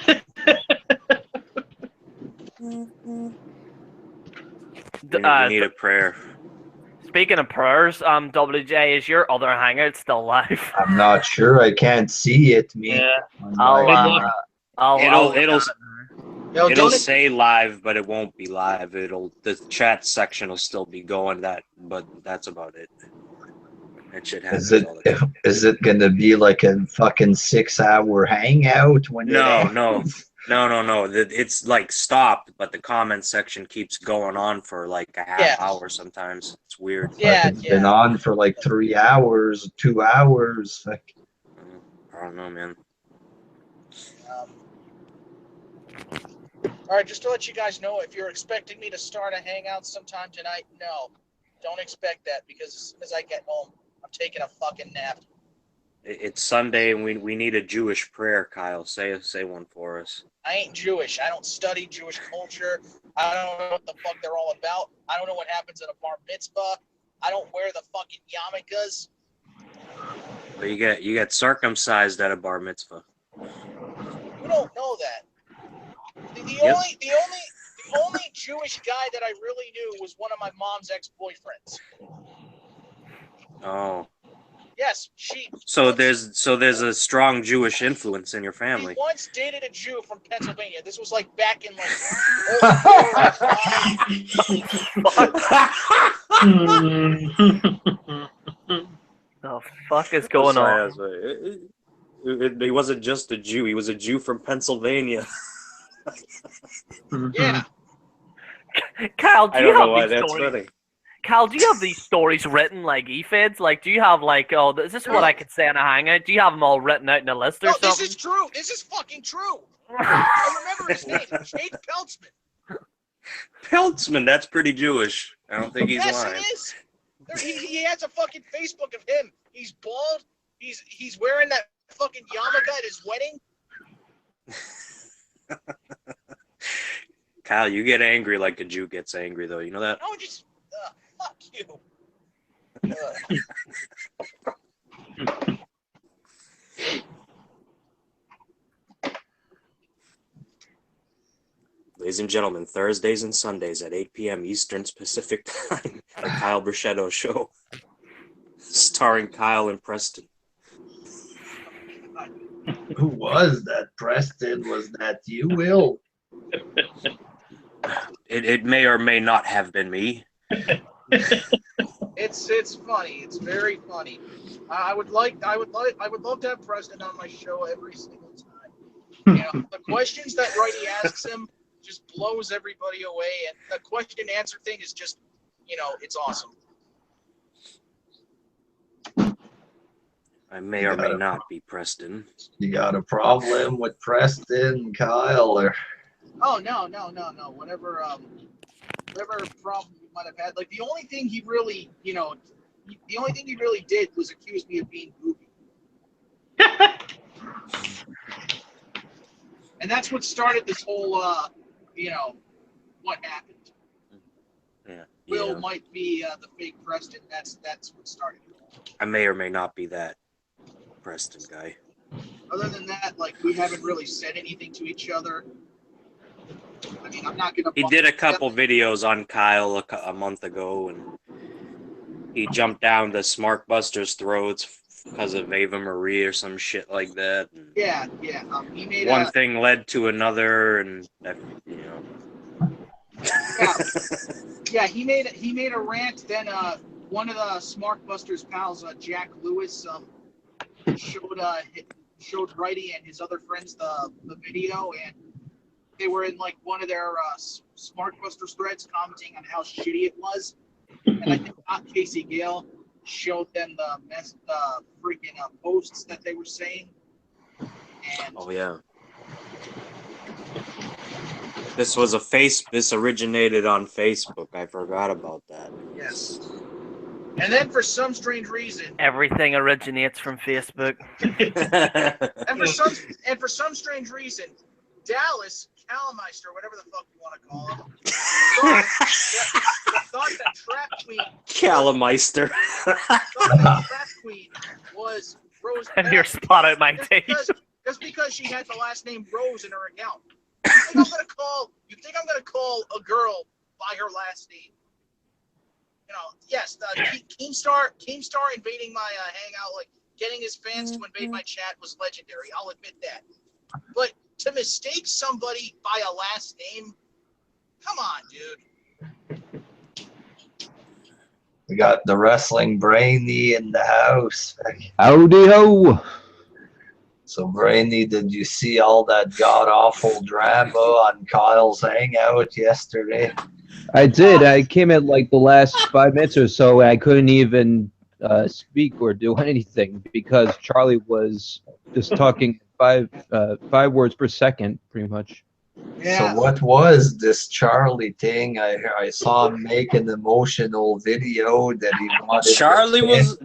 S5: We need a prayer.
S2: Speaking of prayers, WJ, is your other hangout still live?
S1: I'm not sure. I can't see it. Me.
S3: Yeah.
S2: It'll
S6: No,
S5: It'll
S6: don't.
S5: say live, but it won't be live. The chat section will still be going. But that's about it. That shit happens all the time.
S1: Is it gonna be like a fucking 6-hour hangout when it
S5: No.
S1: ends?
S5: No. It's like stopped, but the comment section keeps going on for like a half hour sometimes. It's weird.
S6: Yeah,
S1: It's been on for like 3 hours, 2 hours. Like,
S5: I don't know, man.
S6: All right, just to let you guys know, if you're expecting me to start a hangout sometime tonight, no, don't expect that, because as soon as I get home, I'm taking a fucking nap.
S5: It's Sunday, and we need a Jewish prayer, Kyle. Say one for us.
S6: I ain't Jewish. I don't study Jewish culture. I don't know what the fuck they're all about. I don't know what happens at a bar mitzvah. I don't wear the fucking yarmulkes.
S5: But you get circumcised at a bar mitzvah.
S6: You don't know that. The only Jewish guy that I really knew was one of my mom's ex-boyfriends.
S5: Oh.
S6: Yes,
S5: So there's a strong Jewish influence in your family.
S6: She once dated a Jew from Pennsylvania. This was like back in like.
S2: The fuck is going on?
S5: He wasn't just a Jew. He was a Jew from Pennsylvania.
S6: Yeah.
S2: Kyle, do
S5: I
S2: you
S5: don't know
S2: have
S5: why
S2: these
S5: that's
S2: stories?
S5: funny.
S2: Kyle, do you have these stories written like e-feds? Like, do you have like, oh, is this what I could say on a hangout? Do you have them all written out in a list or
S6: No,
S2: something?
S6: this is true. This is fucking true. I remember his name, Jake Peltzman.
S5: Peltzman, that's pretty Jewish. I don't think he's lying.
S6: Yes, it is. He has a fucking Facebook of him. He's bald. He's wearing that fucking yarmulke at his wedding.
S5: Kyle, you get angry like a Jew gets angry, though. You know that?
S6: No, just fuck you.
S5: Ladies and gentlemen, Thursdays and Sundays at 8 p.m. Eastern Pacific Time, the Kyle Bruschetto Show, starring Kyle and Preston.
S1: who was that? Preston? Was that you, Will?
S3: It may or may not have been me.
S6: It's funny. It's very funny. I would love to have Preston on my show every single time. You know, the questions that Righty asks him just blows everybody away, and the question answer thing is just, you know, it's awesome.
S5: I may or may not be Preston.
S1: You got a problem with Preston, Kyle, or?
S6: Oh no. Whatever problem you might have had. Like the only thing he really did was accuse me of being goofy. And that's what started this whole what happened.
S5: Yeah.
S6: Will might be the fake Preston. That's what started it.
S5: I may or may not be that Preston guy.
S6: Other than that, like, we haven't really said anything to each other. I mean, I'm not gonna.
S5: He did a couple videos on Kyle a month ago, and he jumped down to Smarkbuster's throats because of Ava Marie or some shit like that. And
S6: Yeah. He made
S5: one thing led to another, and you know.
S6: Yeah. He made a rant. Then one of the Smarkbusters pals, Jack Lewis, showed Righty and his other friends the video, and they were in like one of their Smarkbusters threads commenting on how shitty it was. And I think Casey Gale showed them the freaking posts that they were saying. And
S5: Oh yeah. This originated on Facebook. I forgot about that.
S6: yes. And then for some strange reason,
S2: Everything originates from Facebook.
S6: and for some strange reason, Dallas Calmeister, whatever the fuck you want to call him, thought that Trap Queen
S5: Calmeister.
S6: was Rose.
S2: And your spot out my tape.
S6: Just because she had the last name Rose in her account. You think I'm gonna call a girl by her last name? You know, yes, Keemstar invading my hangout, like getting his fans to invade my chat was legendary. I'll admit that. But to mistake somebody by a last name. Come on, dude.
S1: We got the wrestling brainy in the house.
S7: Howdy ho.
S1: So, Brainy, did you see all that god-awful drama on Kyle's Hangout yesterday?
S7: I did. I came at like the last 5 minutes or so, and I couldn't even speak or do anything because Charlie was just talking five words per second, pretty much.
S1: So what was this Charlie thing? I saw him make an emotional video that he wanted.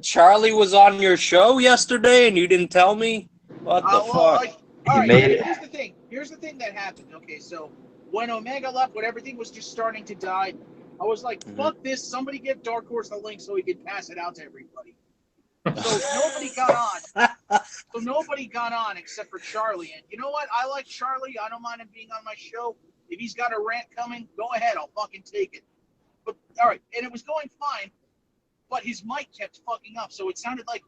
S5: Charlie was on your show yesterday, and you didn't tell me. What the fuck?
S6: All right,
S1: made it.
S6: here's the thing. Here's the thing that happened. Okay, so when Omega left, when everything was just starting to die, I was like, fuck this. Somebody give Dark Horse the link so he could pass it out to everybody. So nobody got on except for Charlie. And you know what? I like Charlie. I don't mind him being on my show. If he's got a rant coming, go ahead. I'll fucking take it. But all right, and it was going fine, but his mic kept fucking up. So it sounded like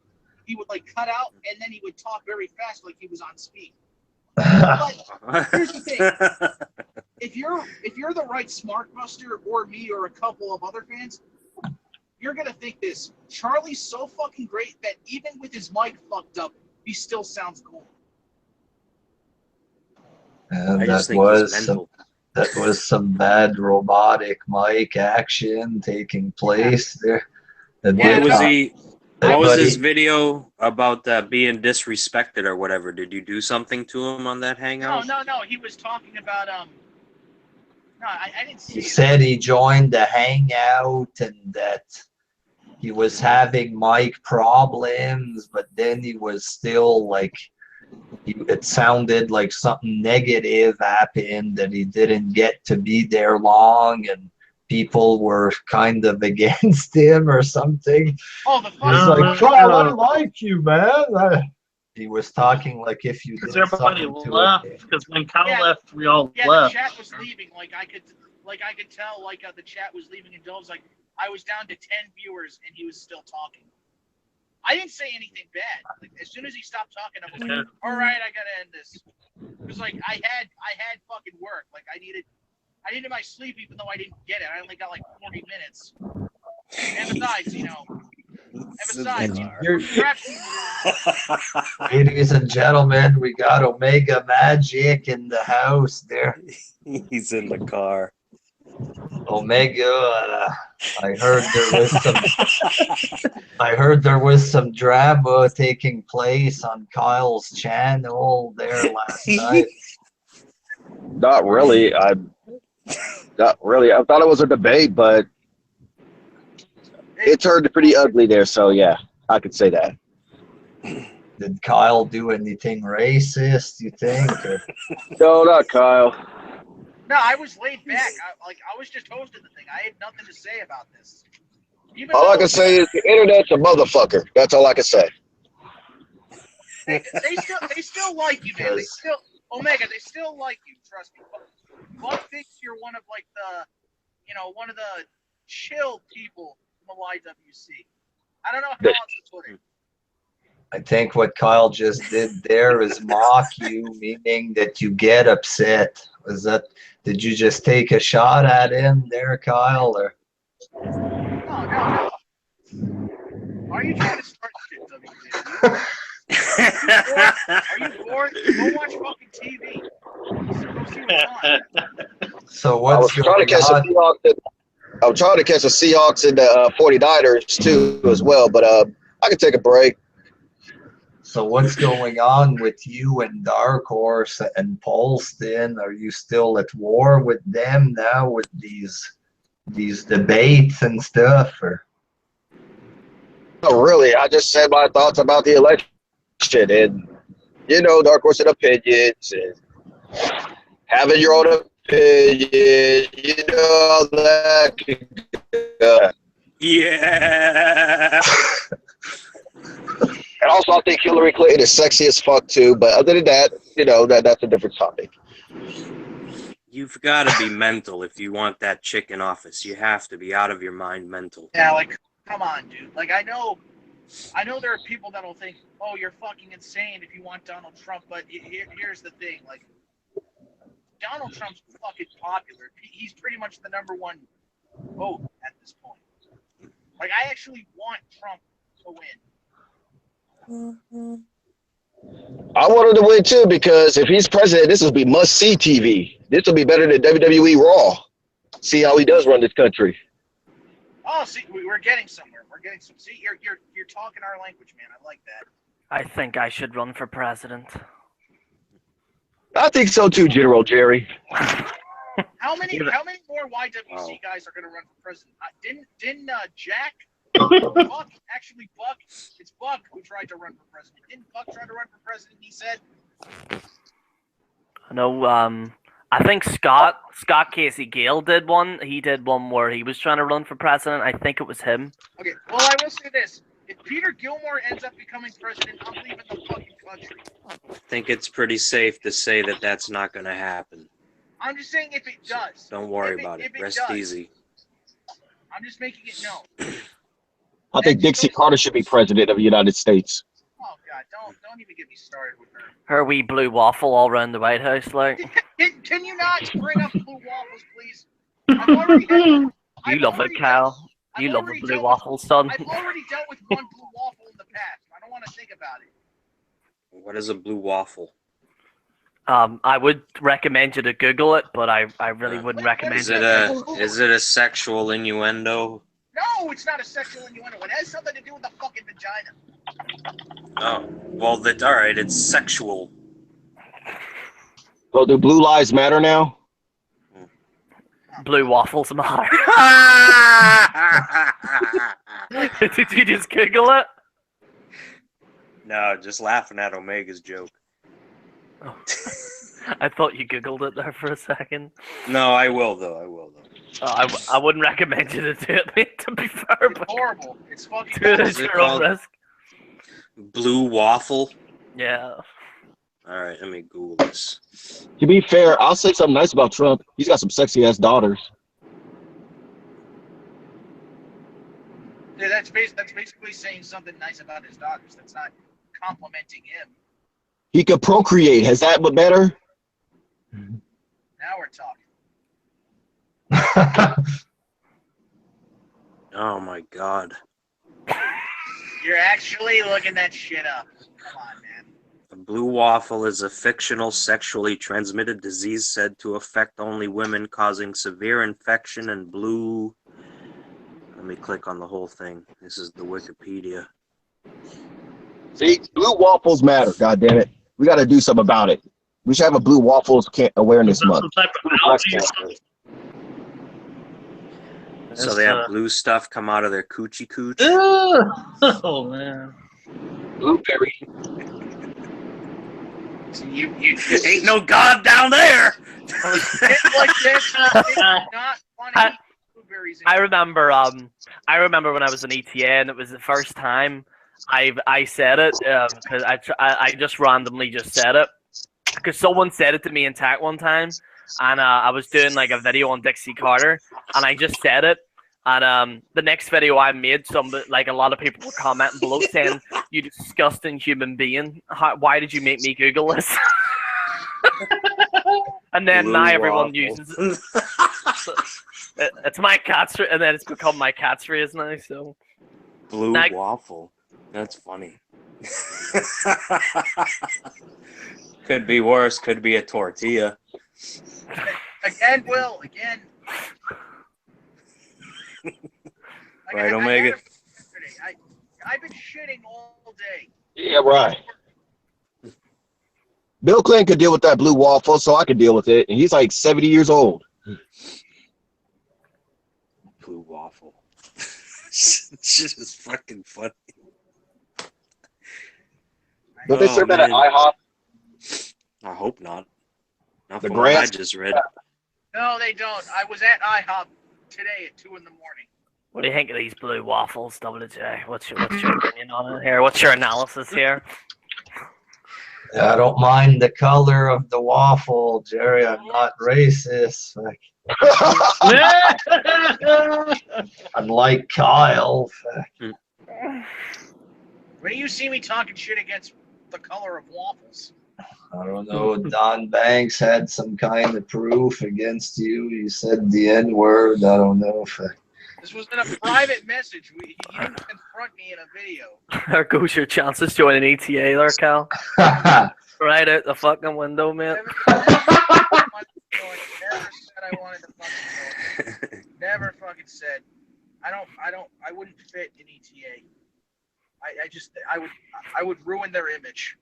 S6: he would like cut out and then he would talk very fast like he was on speed. But here's the thing. If you're the right Smart Buster or me or a couple of other fans, you're gonna think this. Charlie's so fucking great that even with his mic fucked up, he still sounds cool.
S1: And
S5: I just
S1: that
S5: think he's mental.
S1: was some bad robotic mic action taking place there.
S5: What was his video about being disrespected or whatever? Did you do something to him on that hangout?
S6: No. He was talking about No, I didn't see.
S1: He said he joined the hangout and that he was having mic problems, but then he was still like, it sounded like something negative happened, that he didn't get to be there long and people were kind of against him or something.
S6: Oh, the
S1: He's
S6: fuck!
S1: like, Kyle, I like you, man. He was talking like if you did
S3: Because everybody
S1: something
S3: left.
S1: to him.
S3: Because when Kyle left, we all
S6: Yeah,
S3: left.
S6: the chat was leaving. Like I could tell. The chat was leaving, and Joe's like, I was down to 10 viewers, and he was still talking. I didn't say anything bad. Like as soon as he stopped talking, I was like, all right, I gotta end this. Because like I had fucking work. Like I needed my sleep, even though I didn't get it. I only got like 40 minutes. And besides,
S1: Ladies and gentlemen, we got Omega Magic in the house there.
S5: He's in the car.
S1: Omega, I heard there was some drama taking place on Kyle's channel there last night.
S7: Not really. I thought it was a debate, but it turned pretty ugly there. So yeah, I could say that.
S1: Did Kyle do anything racist, you think? Or?
S7: No, not Kyle.
S6: No, I was laid back. I was just hosting the thing. I had nothing to say about this.
S7: All I can say is the internet's a motherfucker. That's all I can say.
S6: They still like you, man. Omega, they still like you. Trust me. Buck thinks you're one of the chill people in the YWC. I don't know how else to put it.
S1: I think what Kyle just did there is mock you, meaning that you get upset. Did you just take a shot at him there, Kyle? Or?
S6: No. Are you trying to start shit, WWE? Are you bored? Go watch fucking TV. Go see what's on.
S1: So what's going on?
S7: I'm trying to catch the Seahawks and the 49ers too as well, but I can take a break.
S1: So what's going on with you and Dark Horse and Polston? Are you still at war with them now with these debates and stuff? Or?
S7: No, really. I just said my thoughts about the election, and Dark Horse and opinions, and having your own opinion, that.
S5: Yeah.
S7: And also, I think Hillary Clinton is sexy as fuck too. But other than that, that's a different topic.
S5: You've got to be mental if you want that chick in office. You have to be out of your mind mental.
S6: Yeah, like, come on, dude. Like, I know there are people that'll think, oh, you're fucking insane if you want Donald Trump. But here's the thing. Like, Donald Trump's fucking popular. He's pretty much the number one vote at this point. Like, I actually want Trump to win.
S7: I want him to win too because if he's president, this will be must-see TV. This will be better than WWE Raw. See how he does run this country.
S6: Oh, see, we're getting somewhere. We're getting some. See, you're talking our language, man. I like that.
S2: I think I should run for president.
S7: I think so too, General Jerry.
S6: How many more YWC guys are going to run for president? Didn't Jack, Buck, actually Buck, it's Buck who tried to run for president. Didn't Buck try to run for president? He said.
S2: No, I think Scott Casey Gale did one. He did one where he was trying to run for president. I think it was him.
S6: Okay, well, I will say this. If Peter Gilmore ends up becoming president, I'm leaving the fucking country.
S5: I think it's pretty safe to say that that's not going to happen.
S6: I'm just saying if it does.
S5: Don't worry about it. Rest easy.
S6: I'm just making it known.
S7: I think Dixie Carter should be president of the United States.
S6: Oh God, don't even get me started with her.
S2: Her wee blue waffle all around the White House, like.
S6: Can you not bring up blue waffles, please? I've already had,
S2: You love it, Kyle. You love the blue waffle, son.
S6: I've already dealt with one blue waffle in the past. I don't want to think about it.
S5: What is a blue waffle?
S2: I would recommend you to Google it, but I really wouldn't recommend
S5: Is it a sexual innuendo?
S6: No, it's not a sexual innuendo. It has something to do with the fucking vagina.
S5: Oh, well, all right, it's sexual.
S7: So do blue lives matter now?
S2: Blue waffles matter. Did you just Google it?
S5: No, just laughing at Omega's joke.
S2: Oh. I thought you Googled it there for a second.
S5: No, I will though.
S2: I wouldn't recommend you to do it, mate, to be fair.
S6: It's horrible. It's fucking
S2: do it at your own risk.
S5: Blue waffle?
S2: Yeah.
S5: Alright, let me Google this.
S7: To be fair, I'll say something nice about Trump. He's got some sexy ass daughters.
S6: Yeah, that's basically saying something nice about his daughters. That's not complimenting him.
S7: He could procreate. Has that been better?
S6: Now we're talking.
S5: Oh my god.
S6: You're actually looking that shit up. Come on, man.
S5: A blue waffle is a fictional sexually transmitted disease said to affect only women, causing severe infection and blue. Let me click on the whole thing. This is the Wikipedia.
S7: See, blue waffles matter. God damn it, we got to do something about it. We should have a blue waffles awareness month.
S3: Some type of algae or something.
S5: So they have blue stuff come out of their coochie cooch.
S3: Oh man.
S7: Blueberry.
S6: You
S5: Ain't no god down there.
S6: it's like this. It's not funny. Blueberries.
S2: I remember when I was in ETN, it was the first time I said it because I just randomly just said it because someone said it to me in TAC one time, and I was doing like a video on Dixie Carter, and I just said it, and the next video I made, a lot of people were commenting below saying, "You disgusting human being! Why did you make me Google this?" And then now everyone uses it. So, it's my catchphrase, and then it's become my catchphrase now. So
S5: blue waffle. That's funny. Could be worse. Could be a tortilla.
S6: Again, Will. Again.
S5: Right, Omega.
S6: I've been shitting all day.
S7: Yeah, right. Bill Clinton could deal with that blue waffle, so I could deal with it. And he's like 70 years old.
S5: Blue waffle. Shit is fucking funny.
S7: Don't they serve that at IHOP?
S5: I hope not. Not
S7: The
S5: from what I
S7: grass?
S5: just read.
S6: No, they don't. I was at IHOP today at 2 in the morning.
S2: what do you think of these blue waffles, WJ? What's your opinion on it here? What's your analysis here?
S1: I don't mind the color of the waffle, Jerry. I'm not racist. Like, unlike Kyle.
S6: When do you see me talking shit against the color of waffles?
S1: I don't know. Don Banks had some kind of proof against you. You said the N-word. I don't know if.
S6: This was in a private message. He didn't confront me in a video.
S2: There goes your chances joining ETA there, Cal. Right out the fucking window, mate.
S6: Never said I wanted to fucking join. Never fucking said. I wouldn't fit in ETA. I would ruin their image.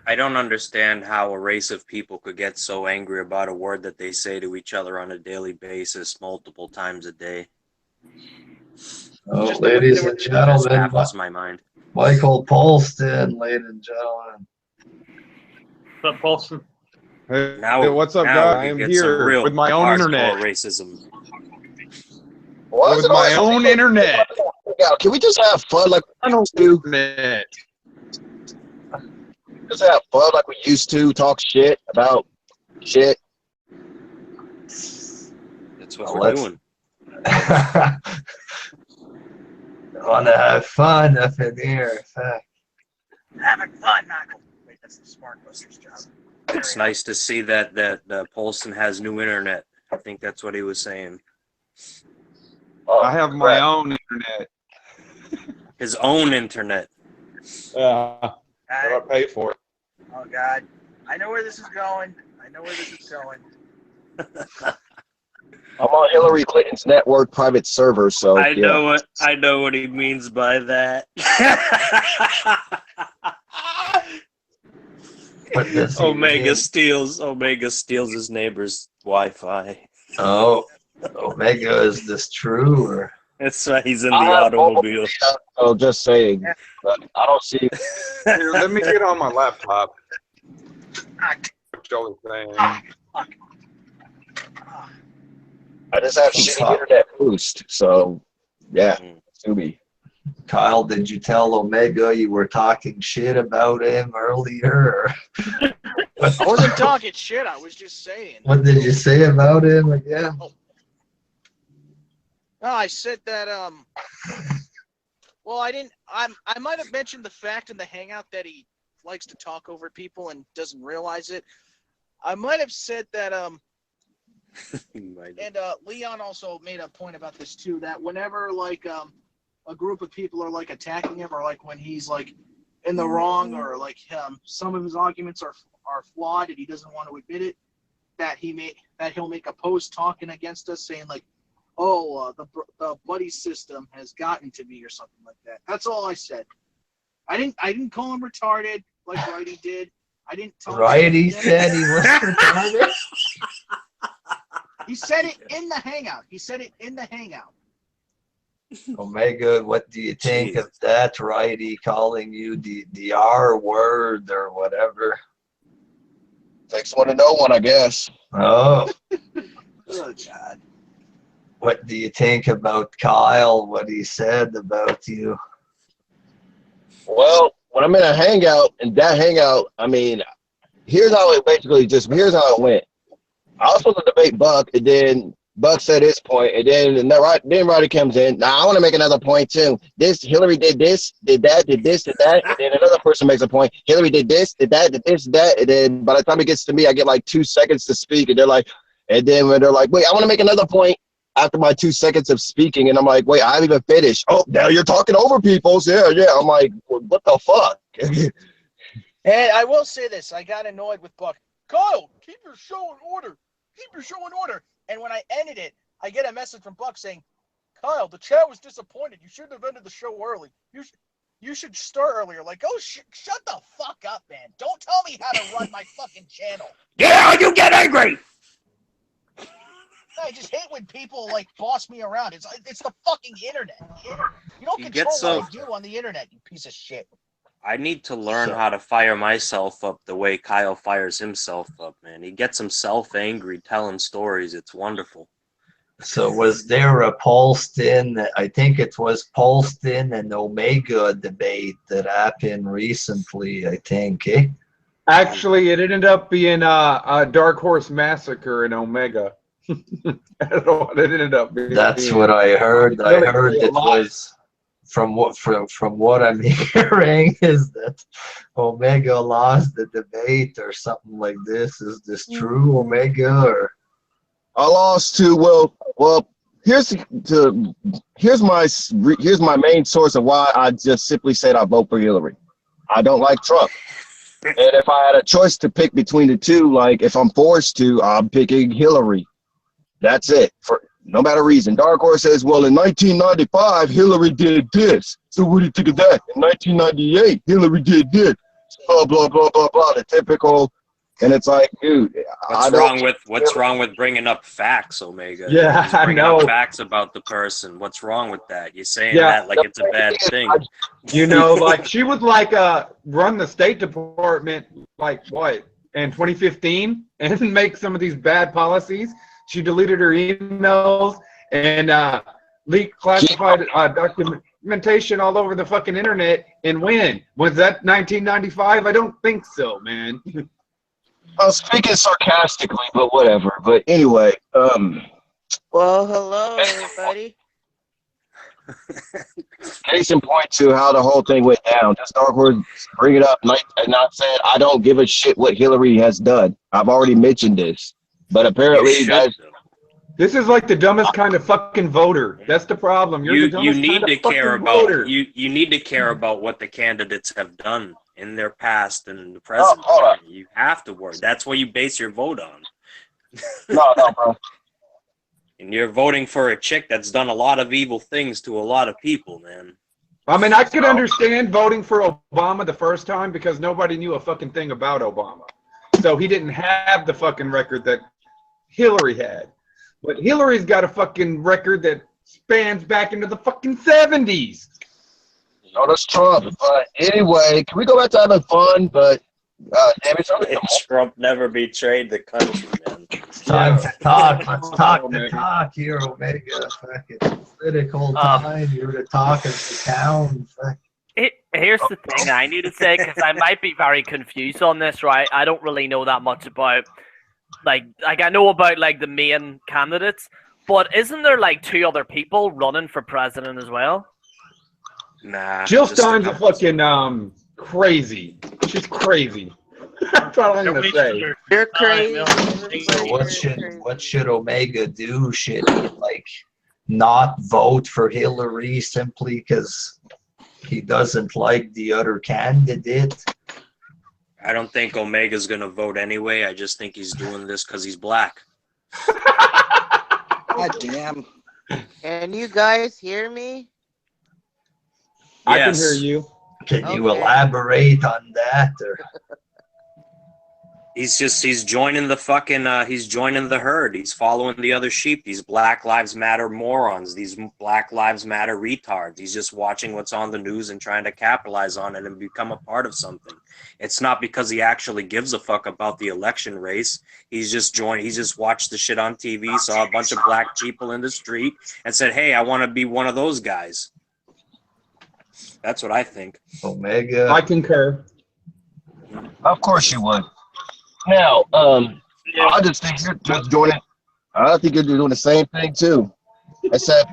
S5: I don't understand how a race of people could get so angry about a word that they say to each other on a daily basis, multiple times a day.
S1: Oh, ladies and gentlemen,
S5: baffles my mind.
S1: Michael Polston, ladies and gentlemen.
S3: What's up, Paulson?
S8: Hey,
S5: Now,
S8: what's up,
S5: now
S8: guys?
S5: we
S8: I'm
S5: get
S8: here
S5: some real
S8: with my own
S5: hardcore
S8: internet.
S5: racism.
S7: Why is
S8: With
S7: it always
S8: my own
S7: people-
S8: internet.
S7: Yeah, can we just have fun like
S8: I
S7: we
S8: don't
S7: used to?
S8: internet.
S7: Just have fun like we used to. Talk shit about shit.
S5: That's what
S1: Well,
S5: we're
S1: let's-
S5: doing.
S1: Want to have fun up in here.
S6: Having fun, Michael. Wait, that's the Smart Buster's job.
S5: It's nice to see that Polston has new internet. I think that's what he was saying.
S7: Oh,
S8: I have my own internet.
S5: His own internet.
S8: I pay for it.
S6: Oh God, I know where this is going.
S7: I'm on Hillary Clinton's network private server, so
S5: I
S7: yeah.
S5: know what he means by that.
S1: What does he
S5: Omega
S1: mean?
S5: steals his neighbor's Wi-Fi.
S1: Oh, Omega, is this true? Or?
S5: That's why he's in the
S7: I have
S5: automobile.
S7: Oh, just saying. But I don't see.
S8: Here, let me get on my laptop.
S6: Ah,
S8: Show the thing.
S6: fuck.
S7: I just have shitty internet boost, so yeah, Scooby.
S1: Kyle, did you tell Omega you were talking shit about him earlier? Or?
S6: I wasn't talking shit. I was just saying.
S1: What did you say about him again?
S6: No, I said that. Well, I didn't. I might have mentioned the fact in the hangout that he likes to talk over people and doesn't realize it. I might have said that. And Leon also made a point about this too. That whenever like a group of people are like attacking him, or like when he's like in the wrong, or like some of his arguments are flawed and he doesn't want to admit it, that he'll make a post talking against us, saying like, "Oh, the buddy system has gotten to me" or something like that. That's all I said. I didn't call him retarded like Righty did. I didn't tell him.
S1: Righty said he was retarded.
S6: He said it in the hangout.
S1: Omega, what do you think of that? Righty calling you the R word or whatever?
S7: Takes one to know one, I guess.
S1: Oh,
S6: Oh God.
S1: what do you think about Kyle? What he said about you?
S7: Well, when I'm in a hangout, and that hangout, I mean, here's how it went. I was supposed to debate Buck, and then Buck said his point, and then Roddy comes in. Now I want to make another point too. Hillary did this, did that, did this, did that, and then another person makes a point. Hillary did this, did that, did this, did that, and then by the time it gets to me, I get like 2 seconds to speak, and then when they're like, wait, I want to make another point after my 2 seconds of speaking, and I'm like, wait, I haven't even finished. Oh, now you're talking over people. So yeah. I'm like, what the fuck?
S6: And I will say this: I got annoyed with Buck. Kyle, keep your show in order. And when I ended it, I get a message from Buck saying, "Kyle, the chat was disappointed. You shouldn't have ended the show early. You should start earlier." Like, oh, shut the fuck up, man. Don't tell me how to run my fucking channel.
S5: Yeah, you get angry.
S6: I just hate when people like boss me around. It's the fucking internet. You don't
S5: You
S6: control
S5: get so-
S6: what I do on the internet, you piece of shit.
S5: I need to learn how to fire myself up the way Kyle fires himself up, man. He gets himself angry telling stories. It's wonderful.
S1: So was there a Polston? I think it was Polston and Omega debate that happened recently. I think.
S8: Actually, it ended up being a Dark Horse Massacre in Omega. I don't know what it ended up being.
S1: That's what I heard. I heard it was from what I'm hearing is that Omega lost the debate or something like this. Is this true, Omega? Or
S7: I lost to here's my main source of why I just simply said I vote for Hillary. I don't like Trump. And if I had a choice to pick between the two, like if I'm forced to, I'm picking Hillary. That's it. For no matter reason. Dark Horse says, well, in 1995, Hillary did this. So what do you think of that? In 1998, Hillary did this. Blah, blah, blah, blah, blah. The typical. And it's like, dude,
S5: what's wrong with bringing up facts, Omega?
S8: Yeah,
S5: Just bringing
S8: I know.
S5: up facts about the person. What's wrong with that? You're saying that like it's a bad thing.
S8: You know, like she would like run the State Department like what in 2015 and make some of these bad policies. She deleted her emails and leaked classified documentation all over the fucking internet. And when was that? 1995? I don't think so, man.
S7: I was speaking sarcastically, but whatever. But anyway,
S9: Well, hello, everybody.
S7: case in point to how the whole thing went down. Just Dark Horse bring it up, like, and I said I don't give a shit what Hillary has done. I've already mentioned this, but apparently,
S8: This is like the dumbest kind of fucking voter. That's the problem.
S5: You need to care about you need to care about what the candidates have done in their past and the present. You have to worry. That's what you base your vote on.
S7: No, bro.
S5: And you're voting for a chick that's done a lot of evil things to a lot of people, man.
S8: I mean, I could understand voting for Obama the first time because nobody knew a fucking thing about Obama. So he didn't have the fucking record that Hillary had. But Hillary's got a fucking record that spans back into the fucking 70s.
S7: No, that's Trump. But anyway, can we go back to having fun? But damn it,
S5: Trump never betrayed the country, man.
S1: it's time to talk. Let's talk here, Omega. Fucking political time. You're the talk of the town.
S2: Here's the thing I need to say, because I might be very confused on this, right? I don't really know that much about, like I know about like the main candidates, but isn't there like two other people running for president as well?
S5: Nah.
S8: Jill Stein's a fucking crazy. She's crazy. That's all I'm gonna say.
S9: You're crazy.
S1: So what should Omega do? Should he like not vote for Hillary simply because he doesn't like the other candidate?
S5: I don't think Omega's gonna vote anyway. I just think he's doing this because he's black.
S9: God damn. Can you guys hear me?
S8: I can hear you.
S1: Can you elaborate on that? Or?
S5: He's joining the fucking he's joining the herd. He's following the other sheep. These Black Lives Matter morons. These Black Lives Matter retards. He's just watching what's on the news and trying to capitalize on it and become a part of something. It's not because he actually gives a fuck about the election race. He's just watched the shit on TV, saw a bunch of black people in the street, and said, "Hey, I want to be one of those guys." That's what I think.
S1: Omega.
S8: I concur.
S7: Of course you would. Now, I just think you're just doing it. I think you're doing the same thing too. Except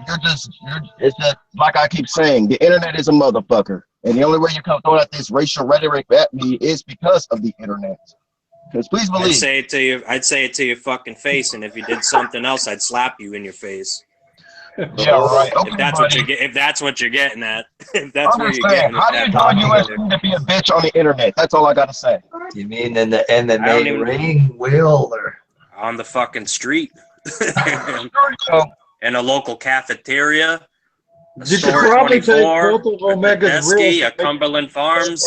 S7: it's that, like I keep saying, the internet is a motherfucker. And the only way you come throwing out this racial rhetoric at me is because of the internet. Because please believe.
S5: I'd say it to your fucking face, and if you did something else, I'd slap you in your face.
S7: Yeah, right. Okay,
S5: if that's what you're getting at. If that's what you're
S7: saying,
S5: getting
S7: how do you know you want to be a bitch on the internet? That's all I gotta say.
S1: You mean in the MMA ring, Will, or
S5: on the fucking street? In a local cafeteria, a
S8: You should
S5: store
S8: probably take
S5: 24,
S8: both of Omega's real.
S5: a Cumberland Farms,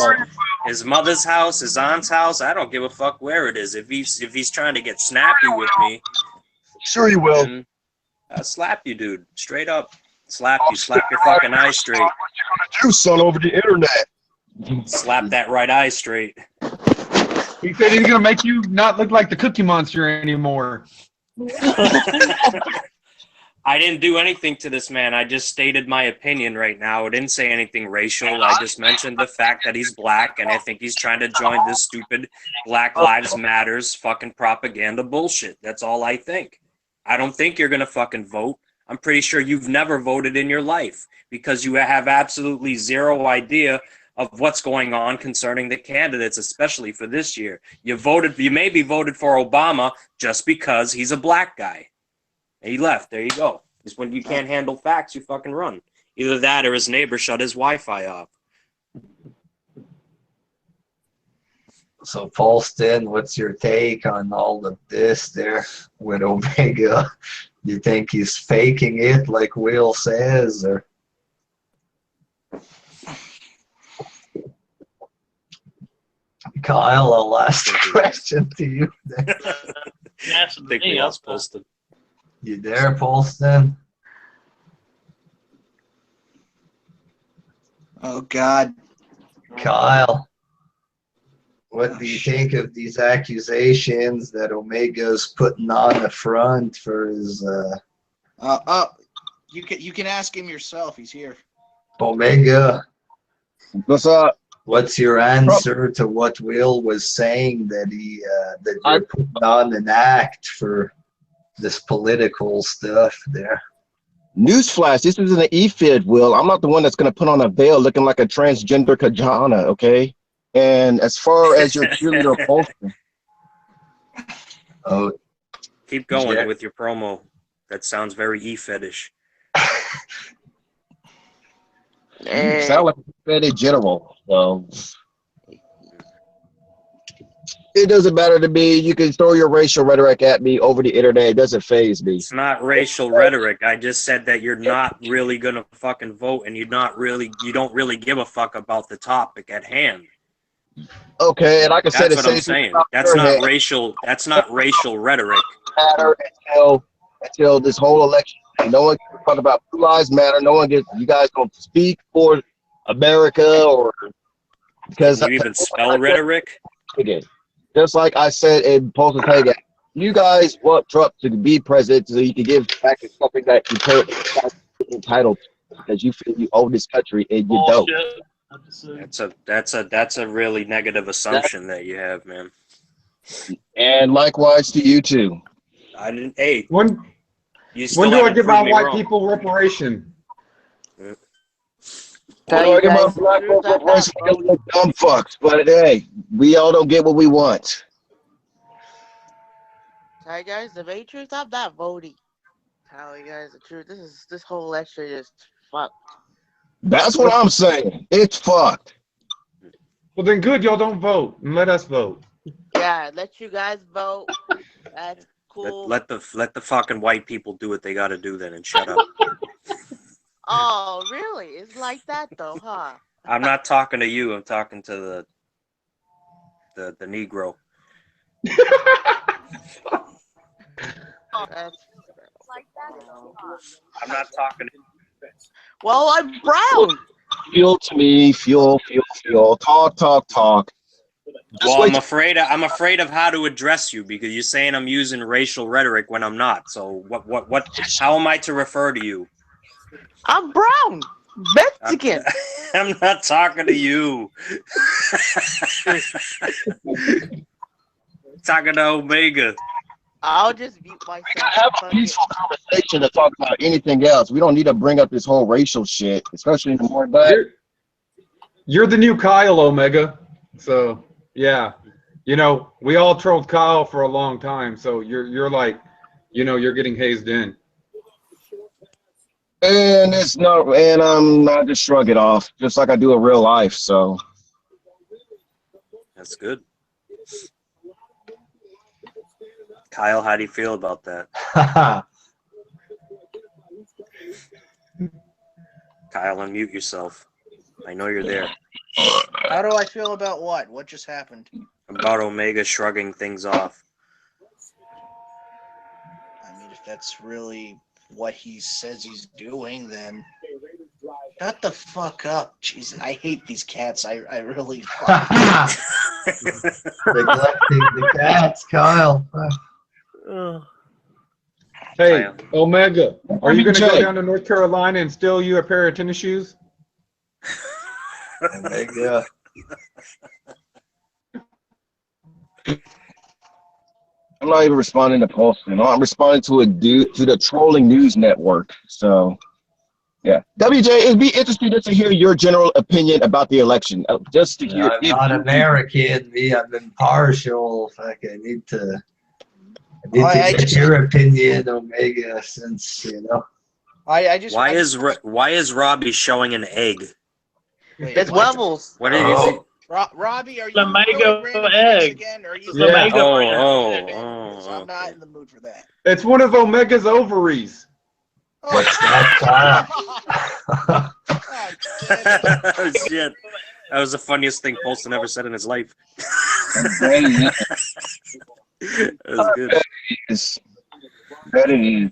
S5: his mother's house, his aunt's house. I don't give a fuck where it is. If he's trying to get snappy with me,
S7: sure you will.
S5: I'll slap you, dude. Straight up. Slap you. Slap your fucking eye straight.
S7: What you gonna do, son, over the internet?
S5: Slap that right eye straight.
S8: He said he's gonna make you not look like the Cookie Monster anymore.
S5: I didn't do anything to this man. I just stated my opinion right now. I didn't say anything racial. I just mentioned the fact that he's black, and I think he's trying to join this stupid Black Lives Matters fucking propaganda bullshit. That's all I think. I don't think you're going to fucking vote. I'm pretty sure you've never voted in your life because you have absolutely zero idea of what's going on concerning the candidates, especially for this year. You maybe voted for Obama just because he's a black guy. And he left. There you go. Just when you can't handle facts, you fucking run. Either that or his neighbor shut his Wi-Fi off.
S1: So, Paulston, what's your take on all of this there with Omega? You think he's faking it like Will says, or? Kyle, I'll ask the question to you.
S5: I think we lost Paulston.
S1: You there, Paulston?
S6: Oh God,
S1: Kyle, what do you think of these accusations that Omega's putting on the front for his
S6: you can ask him yourself. He's here.
S1: Omega?
S7: What's up?
S1: What's your answer to what Will was saying that that you're putting on an act for this political stuff there?
S7: Newsflash, this isn't an E-Fid, Will. I'm not the one that's going to put on a veil looking like a transgender Kajana, okay? And as far as your cheerleader poster.
S1: Oh,
S5: keep going with your promo. That sounds very E-fetish.
S7: You sound like a fetish general, so it doesn't matter to me. You can throw your racial rhetoric at me over the internet. It doesn't faze me.
S5: It's not racial rhetoric. I just said that you're not really gonna fucking vote, and you don't really give a fuck about the topic at hand.
S7: Okay, and like I said,
S5: that's what I'm saying. That's not racial. That's not racial rhetoric.
S7: Matter until this whole election. No one can talk about Blue Lives Matter. No one gets. You guys don't speak for America or because
S5: you even spell rhetoric.
S7: Again, just like I said in Postal Tag, you guys want Trump to be president so you can give back something that you can't entitled to because you feel you own this country and you don't.
S5: That's a really negative assumption that you have, man.
S7: And likewise to you too.
S5: I didn't. Hey,
S8: when do I give my white people reparation?
S7: When do I give my black people reparation? Dumb fucks, but hey, we all don't get what we want.
S9: Hi guys, the main truth, I'm not voting. Tell you guys the truth. This whole election is fucked.
S7: That's what I'm saying. It's fucked.
S8: Well, then good. Y'all don't vote and let us vote.
S9: Yeah, let you guys vote. That's cool.
S5: Let the fucking white people do what they got to do then and shut up.
S9: Oh, really? It's like that though, huh?
S5: I'm not talking to you. I'm talking to the Negro. I'm not talking to you.
S9: Well, I'm brown.
S7: Fuel to me, fuel. Talk.
S5: Well, I'm afraid of how to address you because you're saying I'm using racial rhetoric when I'm not. So what? How am I to refer to you?
S9: I'm brown. Mexican.
S5: I'm not talking to you. Talking to Omega.
S9: I'll just mute myself.
S7: Have a peaceful conversation to talk about anything else. We don't need to bring up this whole racial shit, especially in the morning. But
S8: you're the new Kyle, Omega. So yeah, we all trolled Kyle for a long time. So you're like, you're getting hazed in.
S7: And it's not, and I just shrug it off, just like I do in real life. So
S5: that's good. Kyle, how do you feel about that? Kyle, unmute yourself. I know you're there.
S6: How do I feel about what? What just happened?
S5: About Omega shrugging things off.
S6: I mean, if that's really what he says he's doing, then shut the fuck up. Jesus, I hate these cats. I really
S1: neglecting the cats, Kyle.
S8: Hey, Omega, are you going to go down to North Carolina and steal you a pair of tennis shoes?
S1: Omega.
S7: I'm not even responding to Paulson. I'm responding to the trolling news network. So yeah, WJ, it'd be interesting just to hear your general opinion about the election. Just to hear
S1: I'm
S7: if
S1: not
S7: you
S1: American. Me, I'm impartial. Fuck, I need to
S6: I
S1: get
S6: just
S1: your opinion, Omega, since
S6: I just
S5: Why
S6: I just
S5: is Robbie showing an egg?
S6: wait,
S9: It's
S6: what?
S9: Webbles.
S5: What is he?
S6: Robbie, are you
S3: The
S6: doing
S3: mango
S6: random
S3: egg.
S6: things again? Or are you?
S3: It's the
S8: Yeah.
S3: mango
S5: Oh,
S3: egg.
S6: So I'm not
S5: okay.
S6: in the mood for that.
S8: It's one of Omega's ovaries.
S1: what's that?
S6: Oh, damn it.
S5: Oh shit! That was the funniest thing Polson ever said in his life.
S7: bet
S5: That was good.
S7: it is. Bet it is.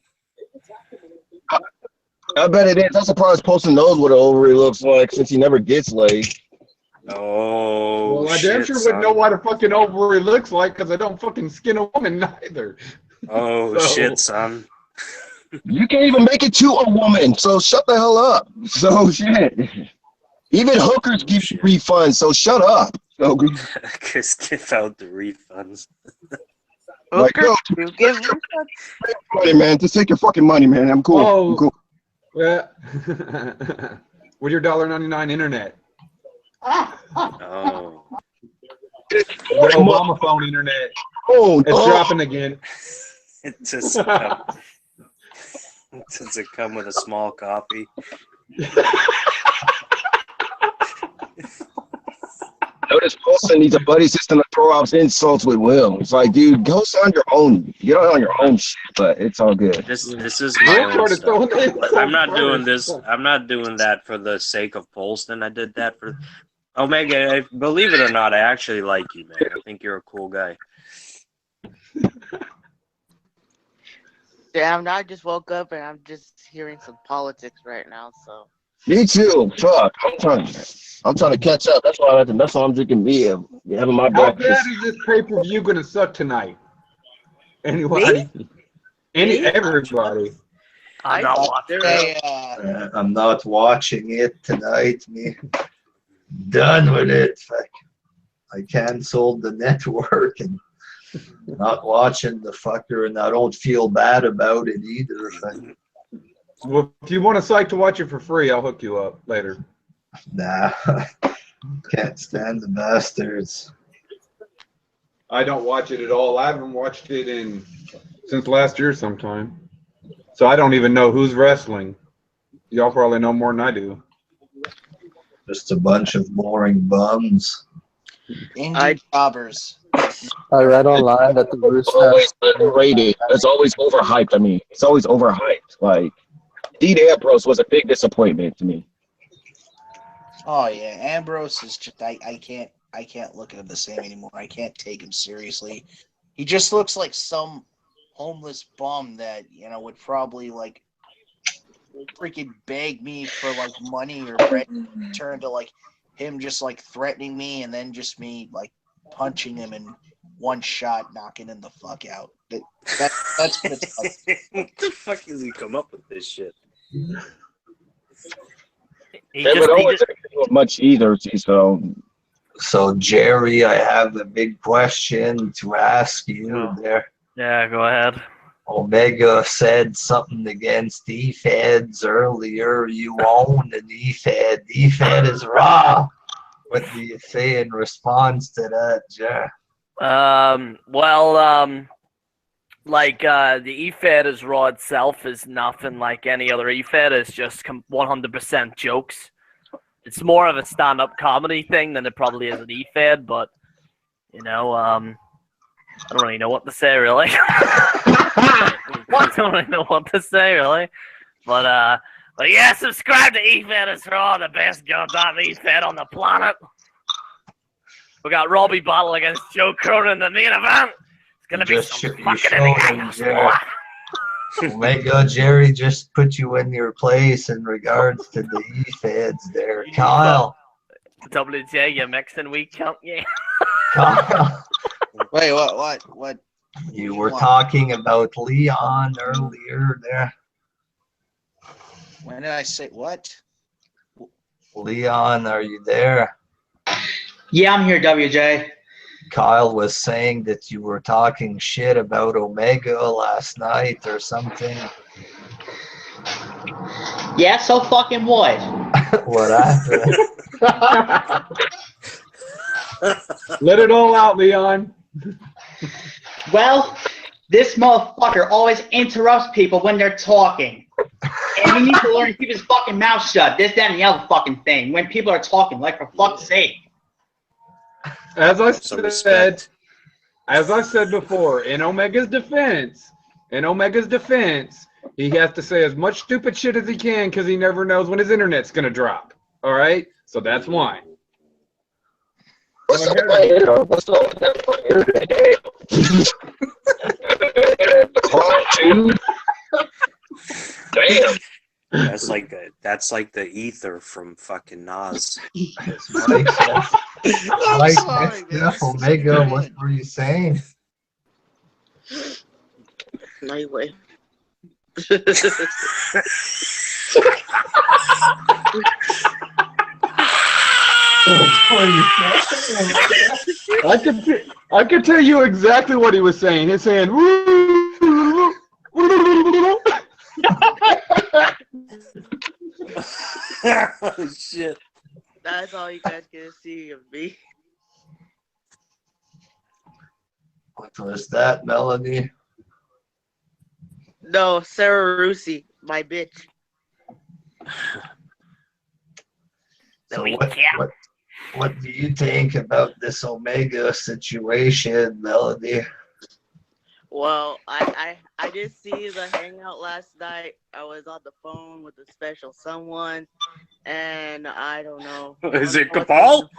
S7: I bet it is. I'm surprised Poston knows what an ovary looks like since he never gets laid.
S5: Oh
S8: Well, I damn
S5: shit,
S8: sure wouldn't know
S5: son.
S8: what a fucking ovary looks like because I don't fucking skin a woman neither.
S5: Oh
S8: So-
S5: shit, son.
S7: You can't even make it to a woman, so shut the hell up. So shit. Even hookers give you refunds, so shut up. So,
S5: Cause give out the refunds.
S7: like,
S9: Hooker,
S7: yo,
S9: you give
S7: money, man. Just take your fucking money, man. I'm cool.
S8: Oh.
S7: I'm cool.
S8: Yeah. With your $1.99 internet.
S5: Oh.
S8: The Obama phone internet.
S7: Oh,
S8: It's dropping again.
S5: Does it come with a small copy?
S7: Notice Paulson needs a buddy system to throw out insults with Will. It's like, dude, go on your own. Get on your own shit, but it's all good.
S5: This is my
S8: Will
S5: own
S8: started
S5: stuff.
S8: throwing the insults
S5: I'm not doing
S8: first.
S5: this. I'm not doing that for the sake of Polston. I did that for Omega. Believe it or not, I actually like you, man. I think you're a cool guy.
S9: Damn, I just woke up and I'm just hearing some politics right now, so.
S7: Me too. Fuck. I'm trying to catch up. That's why I'm drinking beer. Having my
S8: How bad
S7: breakfast.
S8: is this pay-per-view gonna suck tonight? Anybody? Everybody.
S2: I'm not watching it.
S1: I'm not watching it tonight. Me, done with it. Fuck. I canceled the network and not watching the fucker, and I don't feel bad about it either. Fuck.
S8: Well, if you want a site to watch it for free, I'll hook you up later.
S1: Nah, can't stand the bastards.
S8: I don't watch it at all. I haven't watched it since last year sometime. So I don't even know who's wrestling. Y'all probably know more than I do.
S1: Just a bunch of boring bums.
S6: Indie jobbers.
S4: I read online that the Roost
S7: It's always overrated. It's always overhyped. I mean, it's always overhyped. Like, Dean Ambrose was a big disappointment to me.
S6: Oh yeah, Ambrose is just I can't look at him the same anymore. I can't take him seriously. He just looks like some homeless bum that would probably like freaking beg me for like money or bread. Turn to like him just like threatening me and then just me like punching him in one shot, knocking him the fuck out. That's what it's like.
S5: What the fuck does he come up with this shit?
S2: He
S7: They
S2: just
S7: would always
S2: needed,
S7: do much either.
S1: So, Jerry, I have a big question to ask you there.
S2: yeah, go ahead.
S1: Omega said something against E-Feds earlier. You own an E-Fed. E-Fed is raw. What do you say in response to that, Jer?
S2: Like the E-Fed is raw itself is nothing like any other E-Fed. It's just 100% jokes. It's more of a stand-up comedy thing than it probably is an E-Fed, but I don't really know what to say really. I don't really know what to say really, but yeah, subscribe to E-Fed. It's raw, the best goddamn E-Fed on the planet. We got Robbie Battle against Joe Cronin in the main event. It's gonna be some fucking chaos, boy.
S1: Omega, Jerry just put you in your place in regards to the E-Feds there. Kyle.
S2: WJ, you mixing weak cunt, yeah.
S1: Kyle.
S6: Wait, what?
S1: You were talking about Leon earlier there.
S6: When did I say what?
S1: Leon, are you there?
S10: Yeah, I'm here, WJ.
S1: Kyle was saying that you were talking shit about Omega last night or something.
S10: Yeah, so fucking what?
S1: What happened?
S8: Let it all out, Leon.
S10: Well, this motherfucker always interrupts people when they're talking. And he needs to learn to keep his fucking mouth shut. This, that, and the other fucking thing. When people are talking, like, for fuck's sake.
S8: As I
S5: Some
S8: said,
S5: respect.
S8: as I said before, in Omega's defense, he has to say as much stupid shit as he can because he never knows when his internet's gonna drop. All right, so that's why.
S7: What's up with my internet? What's up with that fucking internet? Crying too? Damn.
S5: That's like the ether from fucking Nas.
S1: Mike,
S6: I'm
S1: Mike,
S6: sorry,
S1: next
S6: man.
S1: up,
S6: This is
S1: Omega,
S6: good.
S1: what were you saying?
S9: Anyway.
S1: What were you saying?
S8: I could tell you exactly what he was saying. He's saying,
S5: Oh, shit.
S9: That's all you guys gonna see of me.
S1: What was that, Melody?
S9: No, Sarah Rusi, my bitch.
S1: So what do you think about this Omega situation, Melody?
S9: Well, I did see the hangout last night. I was on the phone with a special someone, and I don't know.
S5: Is it Cabal?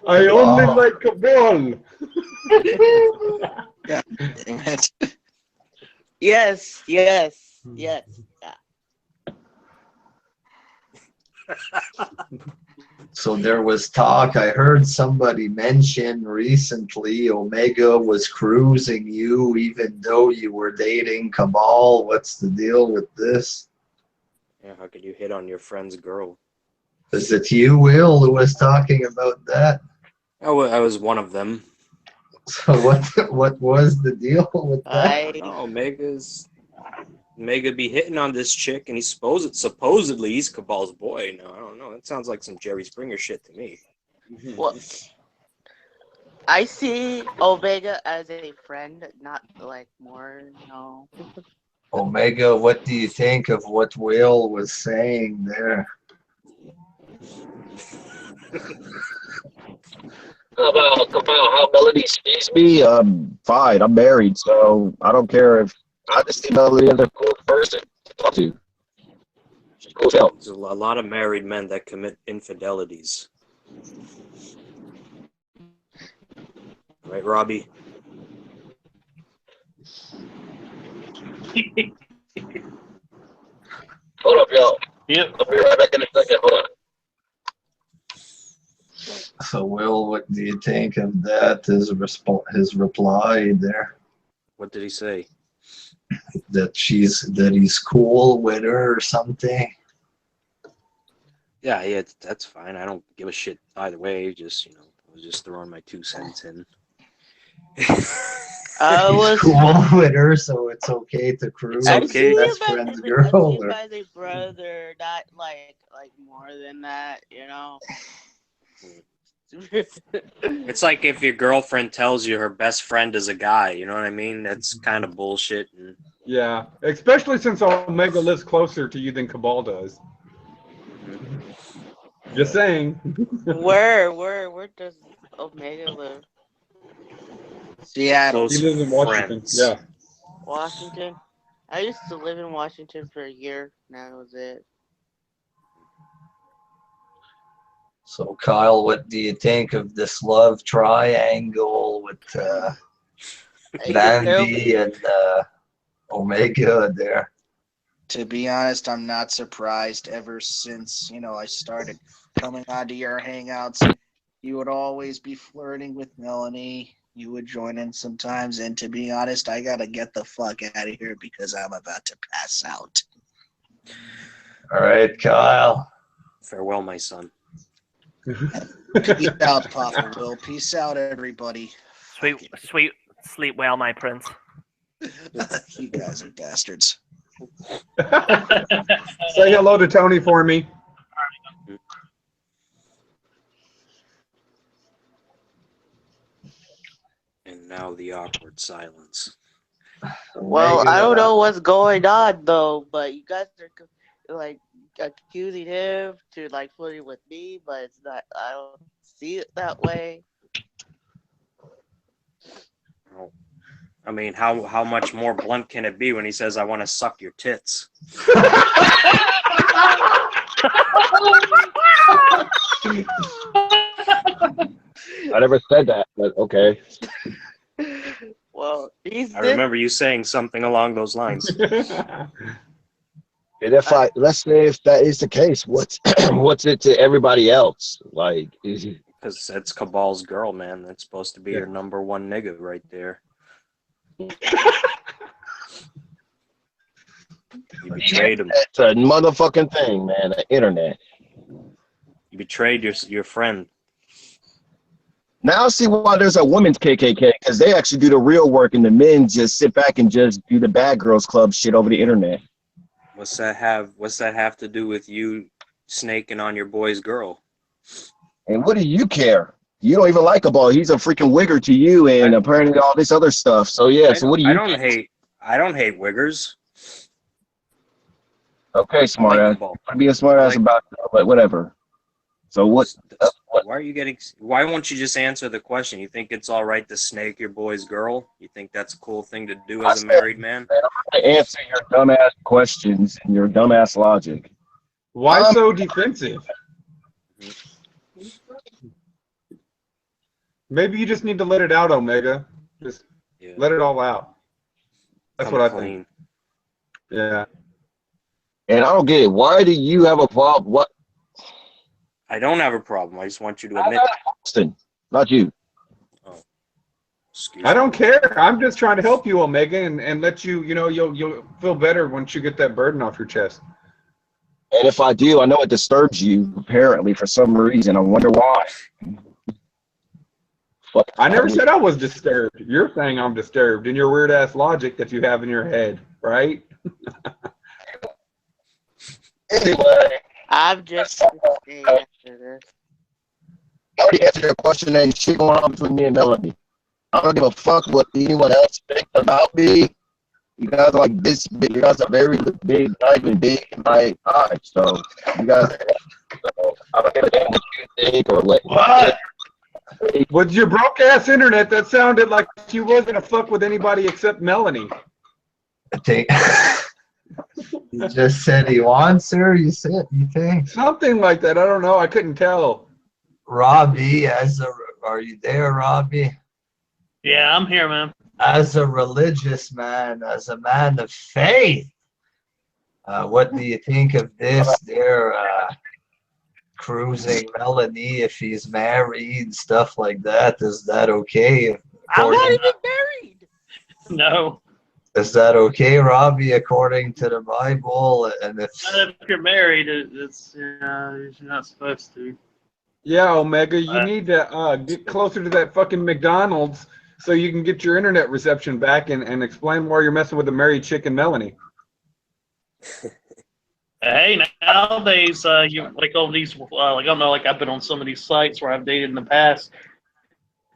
S8: I only
S1: Wow.
S8: like Cabal.
S6: Dang it.
S9: Yes. Yeah.
S1: So there was talk, I heard somebody mention recently Omega was cruising you even though you were dating Cabal. What's the deal with this?
S5: Yeah, how could you hit on your friend's girl?
S1: Is it you, Will, who was talking about that?
S5: I was one of them.
S1: So what was the deal with that?
S5: Oh, Mega be hitting on this chick, and supposedly he's Cabal's boy. No, I don't know. That sounds like some Jerry Springer shit to me.
S9: Well, I see Omega as a friend, not like more. No.
S1: Omega, what do you think of what Will was saying there?
S7: About how Melody sees me, fine. I'm married, so I don't care if I just see Melody as a cool person to talk to. She's cool as hell.
S5: There's a lot of married men that commit infidelities. Right, Robbie?
S7: Hold up, y'all.
S3: Yep.
S7: I'll be right back in a second. Hold on.
S1: So Will, what do you think of that? His reply there
S5: What did he say?
S1: that he's cool with her or something.
S5: Yeah, that's fine. I don't give a shit either way. Just, I was just throwing my 2 cents in.
S9: I
S1: He's
S9: was.
S1: cool with her, so it's okay to cruise.
S5: It's okay.
S1: Best friend's girl.
S9: I see him
S1: Or,
S9: as a brother, not like more than that, you know.
S5: It's like if your girlfriend tells you her best friend is a guy, you know what I mean? That's kind of bullshit. And
S8: Yeah, especially since Omega lives closer to you than Cabal does. Just saying.
S9: Where does Omega live?
S6: Seattle.
S5: close
S8: He lives in Washington.
S5: friends.
S8: Yeah.
S9: Washington. I used to live in Washington for a year. And that was it.
S1: so Kyle, what do you think of this love triangle with Vandy and Omega there?
S6: To be honest, I'm not surprised. Ever since, I started coming onto your hangouts, you would always be flirting with Melanie. You would join in sometimes. And to be honest, I got to get the fuck out of here because I'm about to pass out.
S1: All right, Kyle.
S5: Farewell, my son.
S6: Peace out, Papa Will. Peace out, everybody.
S2: Sweet, sleep well, my prince.
S6: You guys are bastards.
S8: Say hello to Tony for me.
S5: And now the awkward silence.
S9: Well, I don't know what's going on though, but you guys are like accusing him to like flirting with me, but it's not. I don't see it that way.
S5: I mean, how much more blunt can it be when he says, "I want to suck your tits"?
S7: I never said that, but okay.
S9: Well,
S5: I remember you saying something along those lines.
S7: And if let's say if that is the case, what's what's it to everybody else? Like, is it?
S5: Because that's Cabal's girl, man. That's supposed to be your number one nigga right there. You betrayed him.
S7: It's a motherfucking thing, man. The internet.
S5: You betrayed your friend.
S7: Now I see why there's a women's KKK, because they actually do the real work, and the men just sit back and just do the bad girls club shit over the internet.
S5: What's that have to do with you snaking on your boy's girl?
S7: And what do you care? You don't even like a ball. He's a freaking wigger to you, and apparently all this other stuff. So yeah. So what do you?
S5: I don't hate wiggers.
S7: Okay, smart ass. Be a smart ass about it, but whatever. So what?
S5: Why are you getting? Why won't you just answer the question? You think it's all right to snake your boy's girl? You think that's a cool thing to do as a married man?
S7: I answer your dumbass questions and your dumbass logic.
S8: Why so defensive? Maybe you just need to let it out, Omega. Just let it all out. That's what I think. Yeah.
S7: And I don't get it. Why do you have a problem? What?
S5: I don't have a problem. I just want you to admit
S7: Austin, not you.
S5: Oh,
S8: I don't care. I'm just trying to help you, Omega, and let you, you'll feel better once you get that burden off your chest.
S7: And if I do, I know it disturbs you, apparently, for some reason. I wonder why.
S8: I never said I was disturbed. You're saying I'm disturbed in your weird-ass logic that you have in your head, right?
S7: Anyway.
S9: I'm just saying after this.
S7: I already answered your question, and shit going on between me and Melanie. I don't give a fuck what anyone else thinks about me. You guys are like this big. You guys are very big, not even big in my eyes. So you guys, I don't give a damn what you think or what.
S8: With your broke ass internet, that sounded like you wasn't gonna fuck with anybody except Melanie.
S1: You just said he wants her. You think
S8: something like that? I don't know. I couldn't tell.
S1: Robbie, are you there, Robbie?
S3: Yeah, I'm here, man.
S1: As a religious man, as a man of faith, what do you think of this? They're cruising Melanie if he's married, stuff like that. Is that okay?
S9: I'm not even married.
S3: No.
S1: Is that okay, Robbie, according to the Bible? And
S3: if you're married, it's you're not supposed to.
S8: Yeah, Omega, you need to get closer to that fucking McDonald's so you can get your internet reception back and explain why you're messing with the married chick and Melanie.
S3: Hey, nowadays, you like all these, like I don't know, like I've been on some of these sites where I've dated in the past.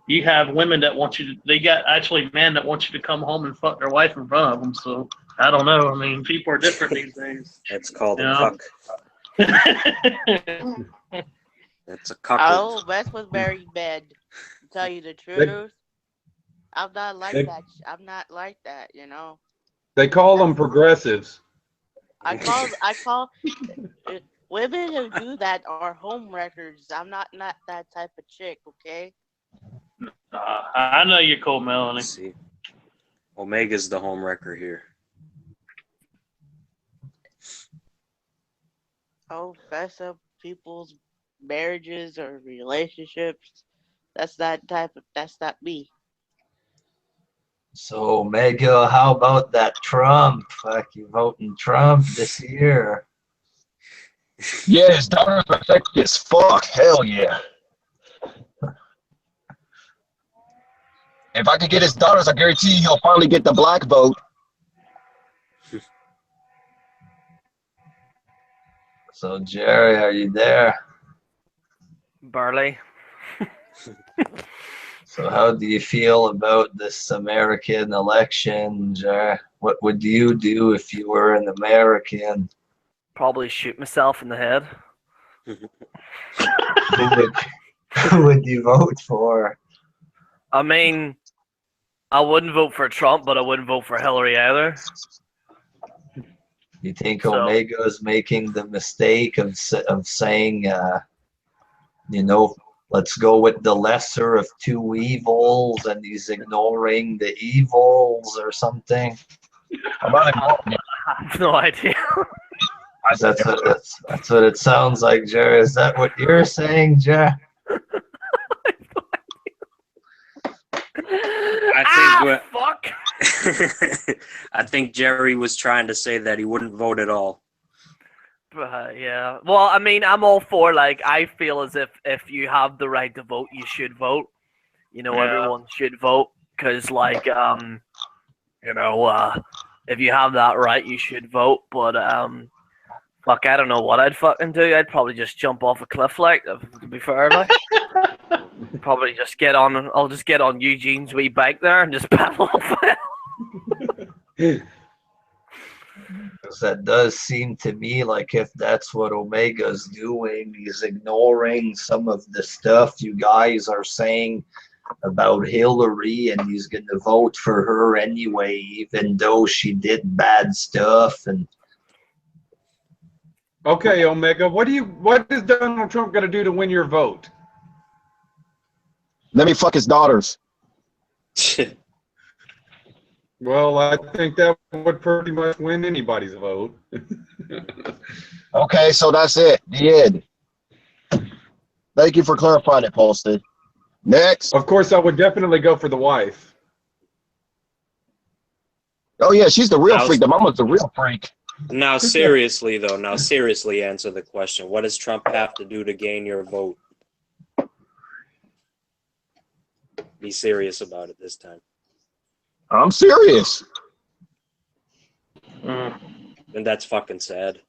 S3: You have women that want you to, they got actually men that want you to come home and fuck their wife in front of them. So I don't know. I mean, people are different these days.
S5: It's called a cuck. It's a cuck.
S9: Oh, that's what's very bad. To tell you the truth, I'm not like that. I'm not like that.
S8: They call them progressives.
S9: I call women who do that are home wreckers. I'm not that type of chick. Okay.
S3: I know you're cool, Melanie.
S5: Let's see. Omega's the home wrecker here.
S9: Oh, mess up people's marriages or relationships. That's not me.
S1: so, Omega, how about that Trump? Fuck, you voting Trump this year?
S7: Yeah, his daughter's sexy as fuck. Hell yeah. If I could get his daughters, I guarantee you he'll finally get the black vote.
S1: So, Jerry, are you there?
S2: Barley.
S1: So how do you feel about this American election, Jerry? What would you do if you were an American?
S2: Probably shoot myself in the head.
S1: Who would you vote for?
S2: I mean, I wouldn't vote for Trump, but I wouldn't vote for Hillary either.
S1: You think
S2: So-
S1: Omega is making the mistake of saying, let's go with the lesser of two evils, and he's ignoring the evils or something?
S2: I have no idea.
S1: That's what it sounds like, Jerry. Is that what you're saying, Jerry?
S2: Fuck!
S5: I think Jerry was trying to say that he wouldn't vote at all.
S2: Yeah. Well, I mean, I'm all for, like, I feel as if you have the right to vote, you should vote. Everyone should vote. Because, like, if you have that right, you should vote. But, fuck, I don't know what I'd fucking do. I'd probably just jump off a cliff, like, to be fair, like. Probably just I'll just get on Eugene's wee bike there and just pedal off it.
S1: Because that does seem to me like if that's what Omega's doing, he's ignoring some of the stuff you guys are saying about Hillary, and he's going to vote for her anyway, even though she did bad stuff. And
S8: Okay, Omega, what is Donald Trump going to do to win your vote?
S7: Let me fuck his daughters.
S8: Well, I think that would pretty much win anybody's vote.
S7: Okay, so that's it. The end. Thank you for clarifying it, Posted. Next.
S8: Of course, I would definitely go for the wife.
S7: Oh, yeah, she's the real
S5: Now-
S7: freak. The mama's the real freak.
S5: Now, seriously, though, answer the question. What does Trump have to do to gain your vote? Be serious about it this time.
S7: I'm serious.
S5: And that's fucking sad.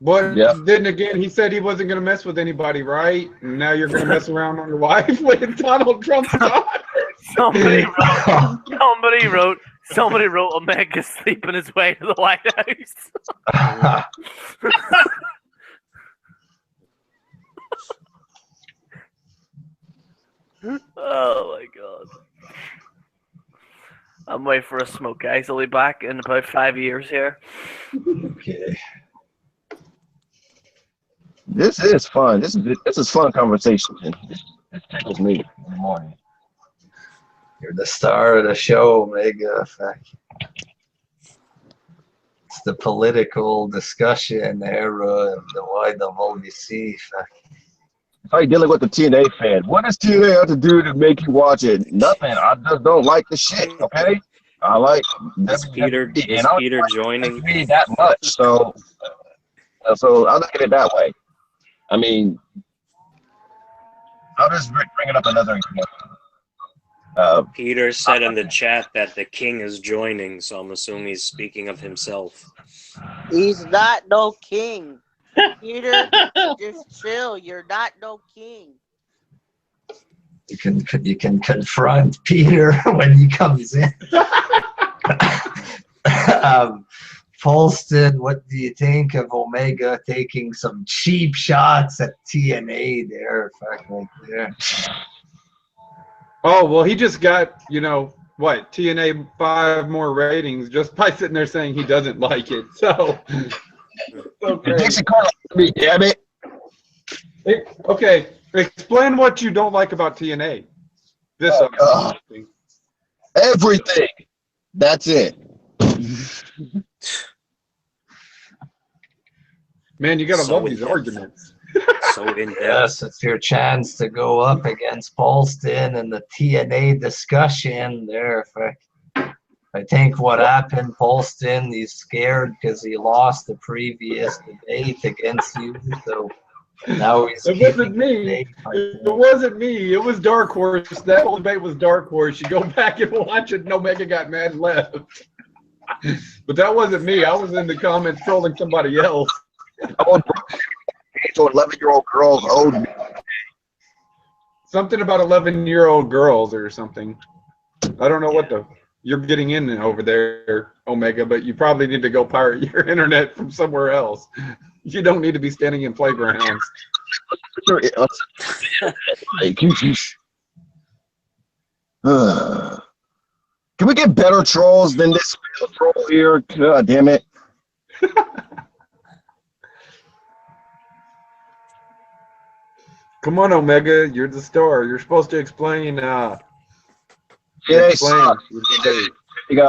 S8: But
S7: Yeah.
S8: then again, he said he wasn't going to mess with anybody, right? And now you're going to mess around on your wife with Donald Trump's daughter.
S2: Somebody wrote Omega sleeping his way to the White House. Oh my god. I'm waiting for a smoke, guys. I'll be back in about 5 years here.
S1: okay.
S7: This is fun. This is fun conversation. It tickles me in the morning.
S1: You're the star of the show, Omega. It's the political discussion era of the YWC.
S7: How you dealing with the TNA fan? What does TNA have to do to make you watch it? Nothing. I just don't like the shit. Okay. I like
S5: Is Peter joining?
S7: Me that much. So I look at it that way. I mean, I'll just bring it up another example.
S5: Peter said in the chat that the king is joining, so I'm assuming he's speaking of himself.
S9: He's not no king. Peter, just chill. You're not no king.
S1: You can confront Peter when he comes in. Polston, what do you think of Omega taking some cheap shots at TNA there? Fuck right there.
S8: Oh, well, he just got, TNA 5 more ratings just by sitting there saying he doesn't like it. So,
S7: The Dixie Carter, me, damn it.
S8: Okay, explain what you don't like about TNA. This
S7: Everything. That's it.
S8: Man, you gotta
S5: So
S8: love these
S5: in-depth.
S8: arguments.
S5: So in depth.
S1: Yes, it's your chance to go up against Polston in the TNA discussion there. I think what happened, Polston, he's scared because he lost the previous debate against you. So Now he's
S8: It wasn't me. It wasn't me. It was Dark Horse. That whole debate was Dark Horse. You go back and watch it, and Omega got mad and left. But that wasn't me. I was in the comments trolling somebody else.
S7: So 11-year-old girls owed me.
S8: Something about 11-year-old girls or something. I don't know what you're getting in over there, Omega, but you probably need to go pirate your internet from somewhere else. You don't need to be standing in playgrounds.
S7: Can we get better trolls than this troll here? God damn it.
S8: Come on, Omega. You're the star. You're supposed to explain.
S7: Yeah, there you go.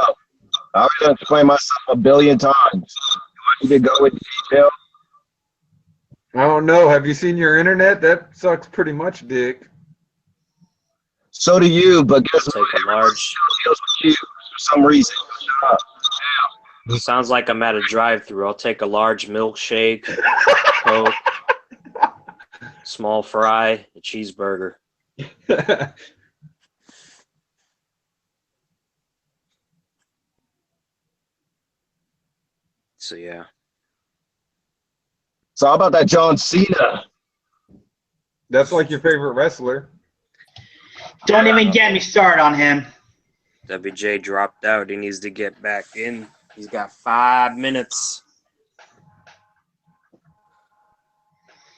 S7: I was going to explain myself a billion times. Do I need to go into detail?
S8: I don't know. Have you seen your internet? That sucks pretty much, Dick.
S7: So do you, but guess
S5: what? Take a large.
S7: Deals with you for some reason. Shut up.
S5: Sounds like I'm at a drive-thru. I'll take a large milkshake, Coke, small fry, a cheeseburger. So yeah.
S7: So how about that John Cena?
S8: That's like your favorite wrestler.
S10: Don't even get me started on him.
S5: WJ dropped out. He needs to get back in. He's got 5 minutes.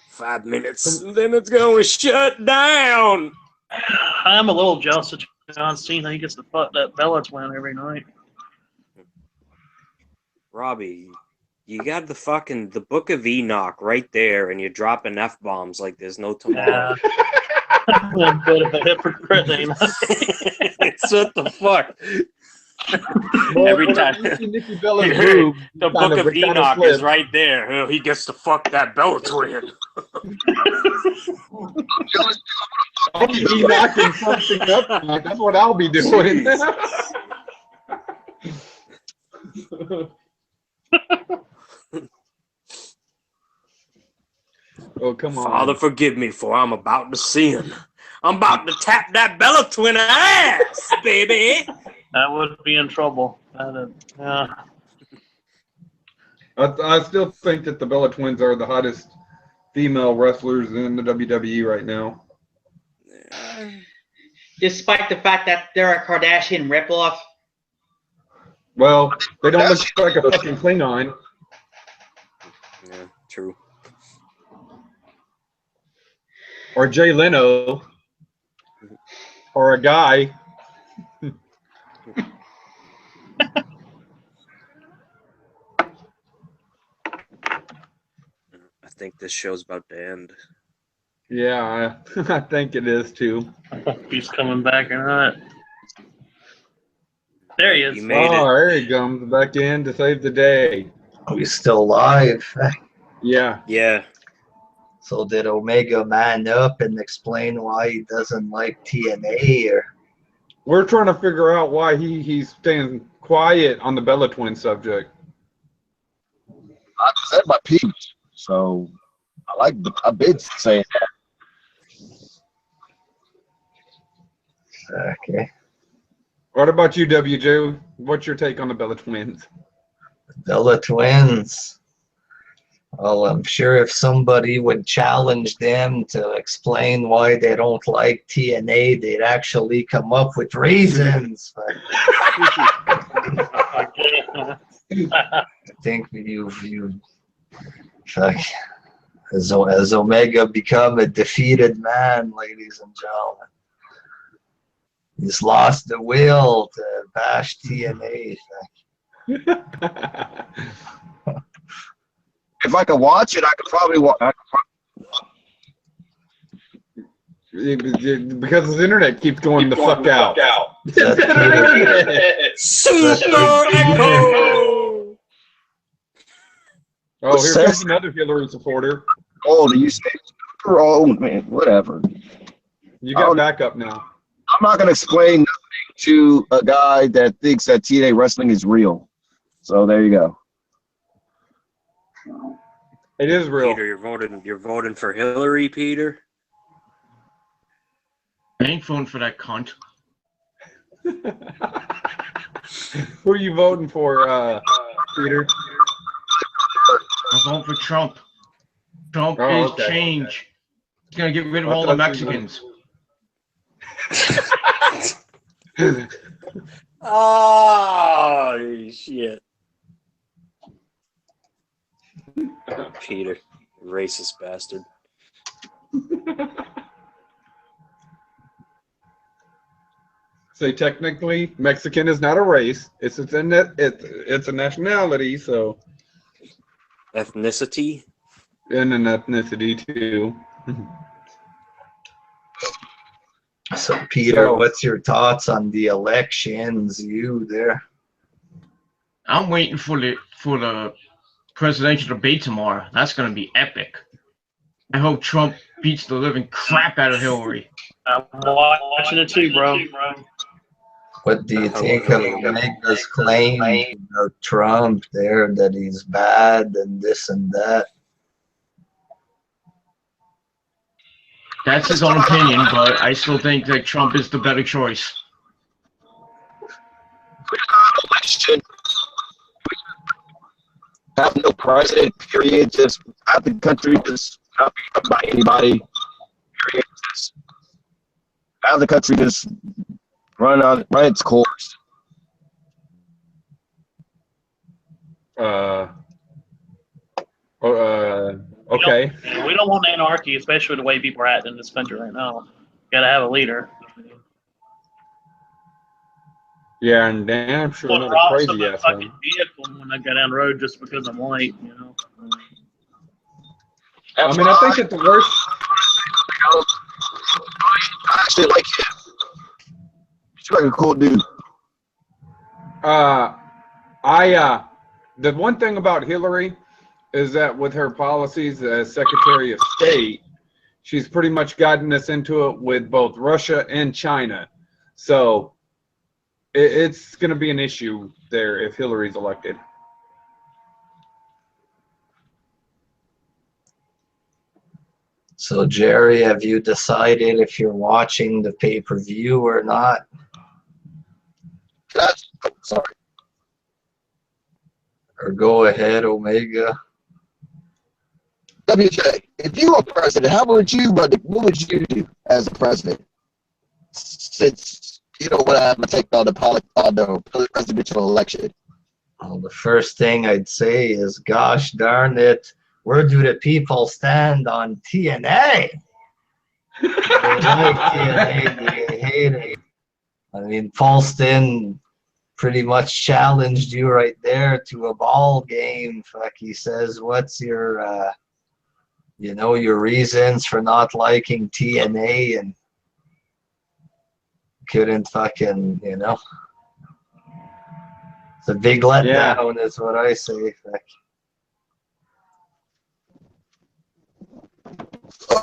S5: 5 minutes, and then it's going to shut down.
S3: I'm a little jealous of John Cena. He gets to fuck that Bella twin every night.
S5: Robbie, you got the Book of Enoch right there, and you're dropping F-bombs like there's no tomorrow.
S3: I'm a bit of a hypocrite, ain't I?
S5: What the fuck? Every time
S8: Nikki Bella's boob,
S5: the Book of Enoch is right there. Oh, he gets to fuck that Bella twin.
S8: I'll be knocking something up. That's what I'll be doing. Oh, come on.
S5: Father, forgive me, for I'm about to sin. I'm about to tap that Bella twin ass, baby.
S3: I would be in trouble.
S8: I still think that the Bella Twins are the hottest female wrestlers in the WWE right now.
S10: Despite the fact that they're a Kardashian ripoff.
S8: Well, they don't look like a fucking Klingon.
S5: Yeah, true.
S8: Or Jay Leno. Or a guy.
S5: I think this show's about to end.
S8: Yeah, I think it is too.
S3: I hope he's coming back or not. There he is.
S5: You made it.
S8: There he comes back in to save the day.
S1: Oh, he's still alive.
S8: Yeah.
S5: Yeah.
S1: So did Omega man up and explain why he doesn't like TNA? Or
S8: We're trying to figure out why he's staying quiet on the Bella Twin subject.
S7: I said my piece, so I've been saying that.
S1: okay.
S8: What about you, WJ? What's your take on the Bella Twins?
S1: Bella Twins. Well, I'm sure if somebody would challenge them to explain why they don't like TNA, they'd actually come up with reasons. But I think as Omega become a defeated man, ladies and gentlemen. He's lost the will to bash TNA.
S7: If I could watch it, I could probably watch.
S8: Because his internet keeps going the fuck out.
S5: Super Echo!
S8: Oh, here comes another Hillary supporter.
S7: Oh, do you say super? Oh, man, whatever.
S8: You got backup now.
S7: I'm not going to explain nothing to a guy that thinks that TNA wrestling is real. So there you go.
S8: It is real.
S5: Peter, you're voting for Hillary, Peter?
S11: I ain't voting for that cunt.
S8: Who are you voting for, Peter?
S11: I'm voting for Trump. Trump
S8: Oh,
S11: is
S8: okay.
S11: change. He's gonna get rid of all the Mexicans.
S5: Oh, shit. Peter, racist bastard.
S8: So technically, Mexican is not a race. It's a nationality, so.
S5: Ethnicity?
S8: And an ethnicity, too.
S1: So, Peter, what's your thoughts on the elections? You there?
S11: I'm waiting for the presidential debate tomorrow. That's gonna be epic. I hope Trump beats the living crap out of Hillary.
S3: I'm watching it too, bro.
S1: What do you think of Omega's claim about Trump there, that he's bad and this and that?
S11: That's his own opinion, but I still think that Trump is the better choice.
S7: Election. Have no president, period. Just have the country just not be run by anybody, period. Just have the country just run its course.
S8: Okay.
S3: We don't want anarchy, especially the way people are acting in this country right now. Got to have a leader.
S8: Yeah, and damn sure
S3: Put
S8: not a
S3: rocks
S8: crazy
S3: in my
S8: ass
S3: fucking
S8: one.
S3: vehicle when I go down the road just because I'm white, you know.
S8: I mean, I think that the worst.
S7: I actually like him. He's like a cool dude.
S8: The one thing about Hillary is that with her policies as Secretary of State, she's pretty much gotten us into it with both Russia and China. So it's going to be an issue there if Hillary's elected.
S1: So, Jerry, have you decided if you're watching the pay-per-view or not?
S7: Sorry.
S1: Or go ahead, Omega.
S7: WJ, if you were president, how would you run it? What would you do as a president? Since you don't want to have a take on the presidential election.
S1: Well, the first thing I'd say is, gosh darn it, where do the people stand on TNA? Do they like TNA? Do they hate it? I mean, Paulston pretty much challenged you right there to a ball game. Fuck, he says, what's your, your reasons for not liking TNA? And couldn't fucking, it's a big letdown, is what I say. Fuck.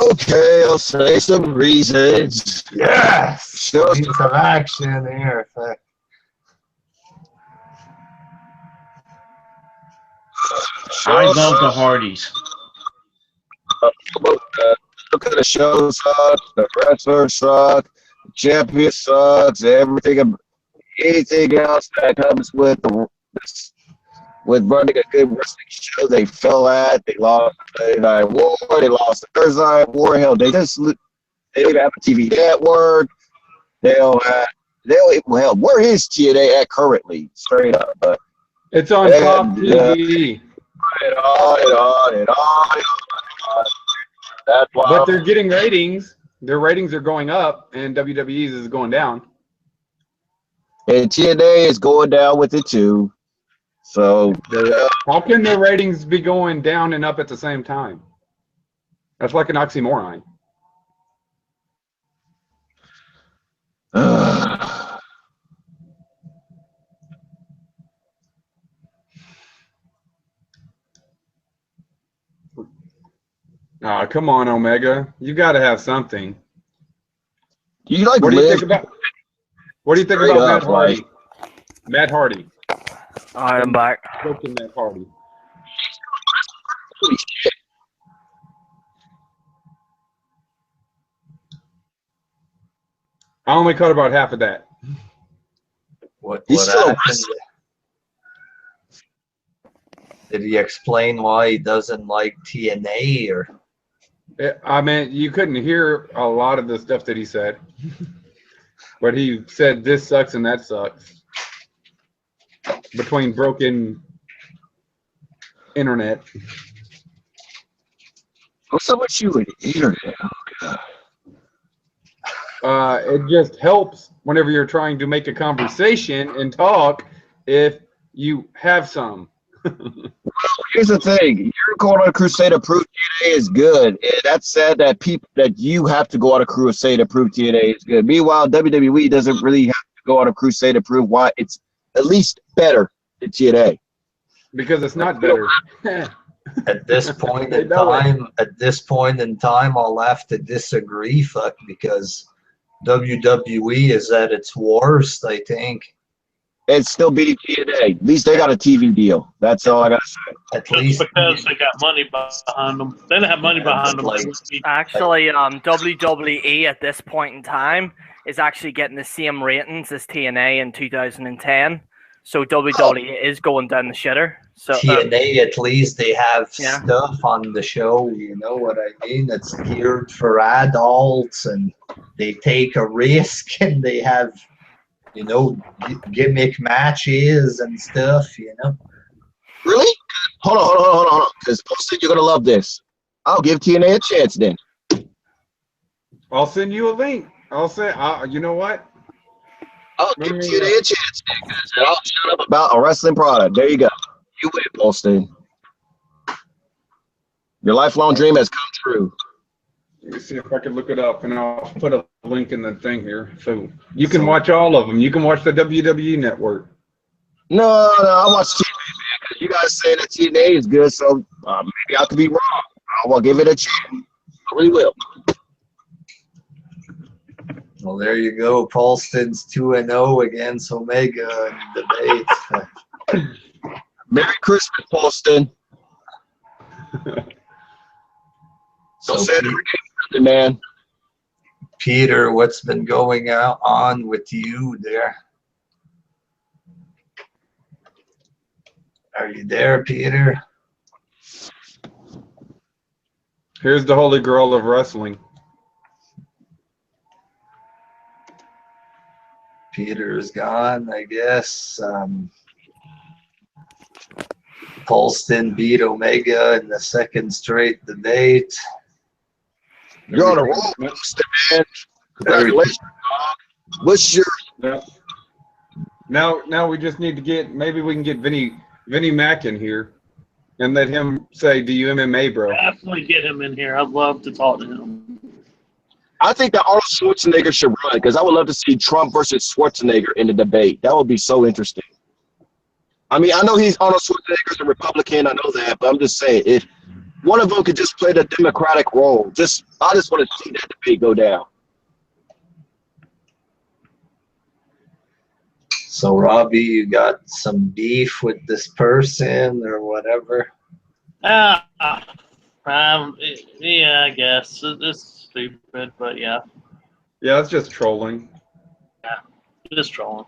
S7: Okay, I'll say some reasons.
S1: Yes!
S7: Show
S1: Need some action here. Fuck.
S11: I love the Hardys.
S7: What kind of show sucks? The wrestler sucks. The champion sucks. Anything else that comes with running a good wrestling show, they fell at. They lost the Night War. They lost the Thursday Night War. Hell, they don't even have a TV network. Hell, where is TNA at currently? Straight up, but
S8: it's on Pop TV.
S7: And on. That's why.
S8: But they're getting ratings. Their ratings are going up, and WWE's is going down.
S7: And TNA is going down with it too. So
S8: how can their ratings be going down and up at the same time? That's like an oxymoron. Come on, Omega. You got to have something.
S7: You like
S8: what do you think about? What do you think about Matt Hardy? Matt Hardy.
S2: All right, I'm back.
S8: Matt Hardy. I only caught about half of that.
S1: What
S7: He's still a
S1: happened? Did he explain why he doesn't like TNA or?
S8: I mean, you couldn't hear a lot of the stuff that he said, but he said this sucks and that sucks. Between broken internet.
S7: What's up with you and internet?
S8: It just helps whenever you're trying to make a conversation and talk if you have some.
S7: Here's the thing: you're going on a crusade to prove TNA is good. And that's sad that you have to go on a crusade to prove TNA is good. Meanwhile, WWE doesn't really have to go on a crusade to prove why it's at least better than TNA.
S8: Because it's not better.
S1: At this point in time, I'll have to disagree, because WWE is at its worst, I think.
S7: It's still beating TNA. At least they got a TV deal. That's all I got to say.
S1: At
S3: Just
S1: least
S3: because they got money behind them. They didn't have money behind them.
S2: Actually, WWE at this point in time is actually getting the same ratings as TNA in 2010. So WWE is going down the shitter. So
S1: TNA, at least they have stuff on the show. You know what I mean? It's geared for adults, and they take a risk, and they have, gimmick matches and stuff.
S7: Really? Hold on. Because Poston, you're gonna love this. I'll give TNA a chance then.
S8: I'll send you a link. I'll say, you know what?
S7: I'll give TNA a chance then, because I'll shut up about a wrestling product. There you go. You win, Poston. Your lifelong dream has come true.
S8: Let me see if I can look it up, and I'll put a link in the thing here. So you can watch all of them. You can watch the WWE Network.
S7: No, I watch TNA, man, because you guys say that TNA is good, so maybe I could be wrong. I will give it a chance. I really will.
S1: Well, there you go. Paulston's 2-0 against Omega in debate.
S7: Merry Christmas, Paulston. So say it again, man.
S1: Peter, what's been going on with you there? Are you there, Peter?
S8: Here's the holy grail of wrestling.
S1: Peter is gone, I guess. Paulston beat Omega in the second straight debate.
S7: You're on a roll, Paulston, man. Congratulations, dog. What's your...
S8: Now we just need to maybe we can get Vinnie Mac in here and let him say, do you MMA, bro?
S3: Definitely get him in here. I'd love to talk to him.
S7: I think that Arnold Schwarzenegger should run, because I would love to see Trump versus Schwarzenegger in the debate. That would be so interesting. I mean, I know Arnold Schwarzenegger's a Republican, I know that, but I'm just saying, if one of them could just play the Democratic role, I just want to see that debate go down.
S1: So, Robbie, you got some beef with this person or whatever?
S3: Yeah, I guess. It's stupid, but yeah.
S8: Yeah, it's just trolling.
S3: Yeah, just trolling.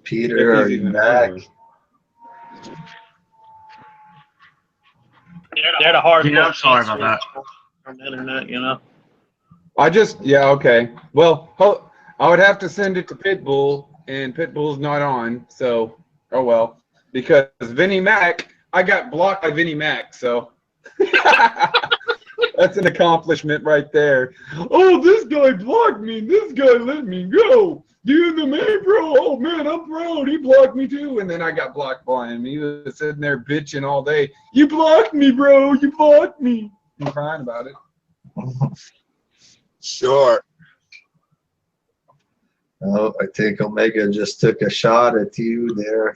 S1: Peter, are you back?
S3: They're the hard
S11: Yeah, I'm sorry about that.
S3: On the internet,
S8: okay. Well, I would have to send it to Pitbull, and Pitbull's not on, so, oh well. Because Vinnie Mac, I got blocked by Vinnie Mac, so. That's an accomplishment right there. Oh, this guy blocked me, this guy let me go. You the man, bro. Oh, man, I'm proud. He blocked me, too. And then I got blocked by him. He was sitting there bitching all day. You blocked me, bro. You blocked me. I'm crying about it.
S7: Sure.
S1: Oh, I think Omega just took a shot at you there.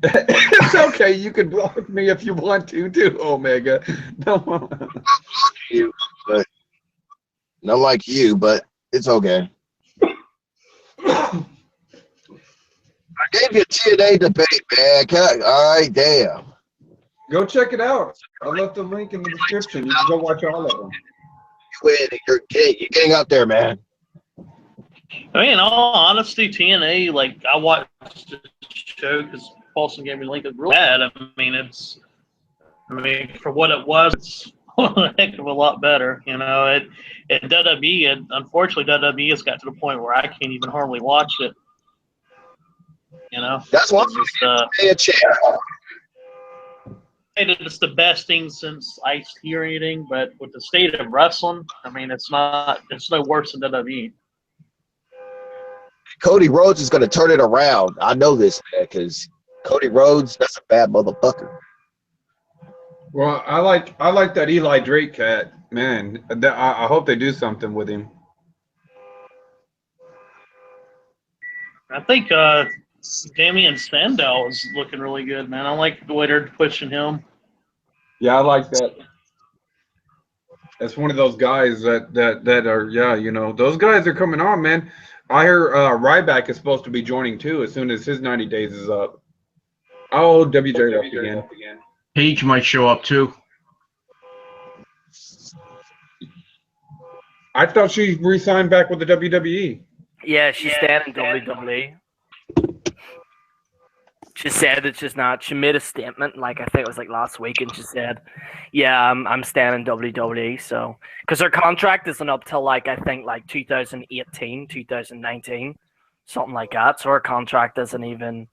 S8: It's okay. You can block me if you want to, too, Omega.
S7: I'm not you, but not like you, but it's okay. I gave you a TNA debate, man. All right, damn.
S8: Go check it out. I left the link in the description. You can go watch all of them.
S7: You win. You're king. You're king out there, man.
S3: I mean, in all honesty, TNA, like, I watched the show because Paulson gave me the link. It's real bad. I mean, for what it was, it's a heck of a lot better. You know, at WWE, unfortunately, WWE has got to the point where I can't even hardly watch it. You know,
S7: That's why pay a chance.
S3: It's the best thing since ice hearing, but with the state of wrestling, I mean, it's no worse than WWE.
S7: Cody Rhodes is going to turn it around. I know this, man, because Cody Rhodes, that's a bad motherfucker.
S8: Well, I like that Eli Drake cat, man. I hope they do something with him.
S3: I think Damian Sandow is looking really good, man. I like the way they're pushing him.
S8: Yeah, I like that. That's one of those guys that are, yeah, you know, those guys are coming on, man. I hear Ryback is supposed to be joining too as soon as his 90 days is up. Oh, WJ left again.
S11: Paige might show up too.
S8: I thought she re-signed back with the WWE.
S2: Yeah, she's staying in WWE. She said that she's not. She made a statement, like I think it was like last week, and she said, "Yeah, I'm staying in WWE." So, because her contract isn't up till like I think like 2018, 2019, something like that. So her contract isn't even.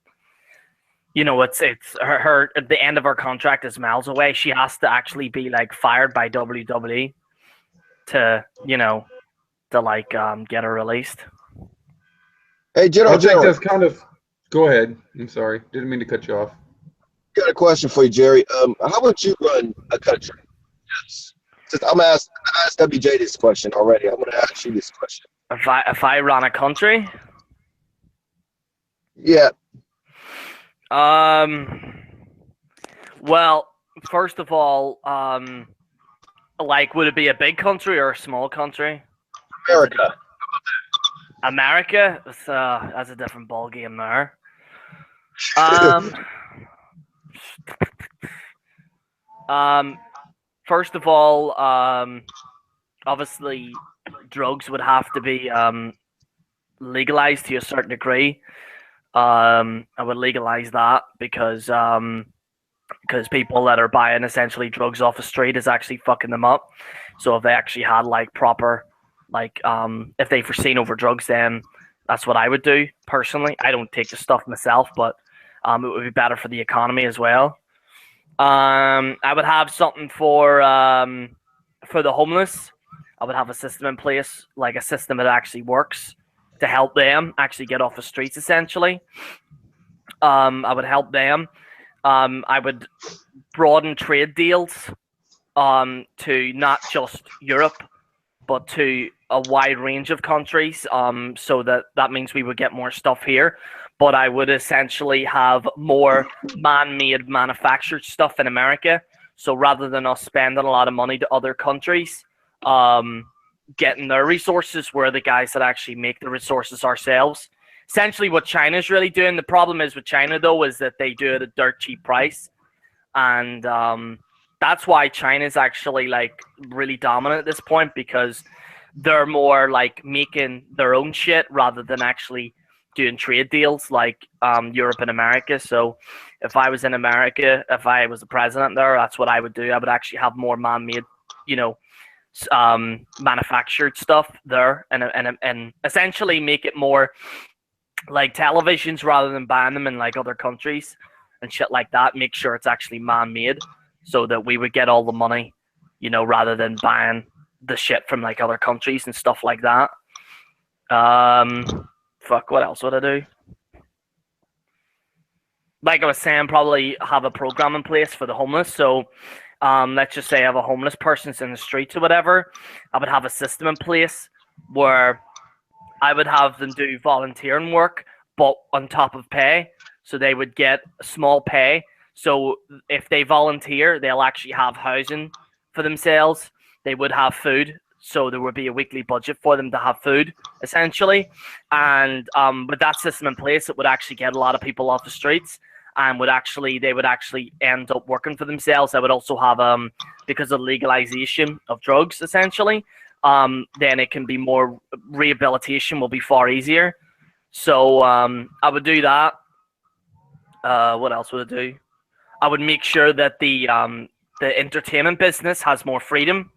S2: You know, it's her at the end of her contract is miles away. She has to actually be like fired by WWE to like get her released.
S7: Hey,
S8: I think
S7: General,
S8: that's kind of. Go ahead. I'm sorry. Didn't mean to cut you off.
S7: got a question for you, Jerry. How would you run a country? Yes. Since I asked WJ this question already, I'm going to ask you this question.
S2: If I ran a country,
S7: Yeah.
S2: Well, first of all, like, would it be a big country or a small country?
S7: America.
S2: America? That's a different ball game there. First of all, obviously, drugs would have to be legalized to a certain degree. I would legalize that because people that are buying essentially drugs off the street is actually fucking them up. So if they actually had like proper, like if they foreseen over drugs, then that's what I would do personally. I don't take the stuff myself, but it would be better for the economy as well. I would have something for the homeless. I would have a system in place, like a system that actually works to help them actually get off the streets, essentially. I would help them. I would broaden trade deals to not just Europe, but to a wide range of countries. So that means we would get more stuff here. But I would essentially have more man-made manufactured stuff in America. So rather than us spending a lot of money to other countries, getting their resources, where the guys that actually make the resources ourselves. Essentially what China's really doing. The problem is with China, though, is that they do it at a dirt cheap price. And that's why China's actually like really dominant at this point, because they're more like making their own shit rather than actually doing trade deals like Europe and America. So if I was in America, if I was the president there, that's what I would do. I would actually have more man-made, manufactured stuff there, and essentially make it more like televisions rather than buying them in like other countries and shit like that. Make sure it's actually man-made so that we would get all the money, rather than buying the shit from like other countries and stuff like that. Fuck, what else would I do? Like I was saying, probably have a program in place for the homeless. So let's just say I have a homeless person's in the streets or whatever. I would have a system in place where I would have them do volunteering work, but on top of pay. So they would get a small pay. So if they volunteer, they'll actually have housing for themselves. They would have food. So there would be a weekly budget for them to have food, essentially. And with that system in place, it would actually get a lot of people off the streets. and they would actually end up working for themselves. I would also have because of legalization of drugs, essentially, then it can be more rehabilitation will be far easier. So I would do that. What else would I do? I would make sure that the entertainment business has more freedom.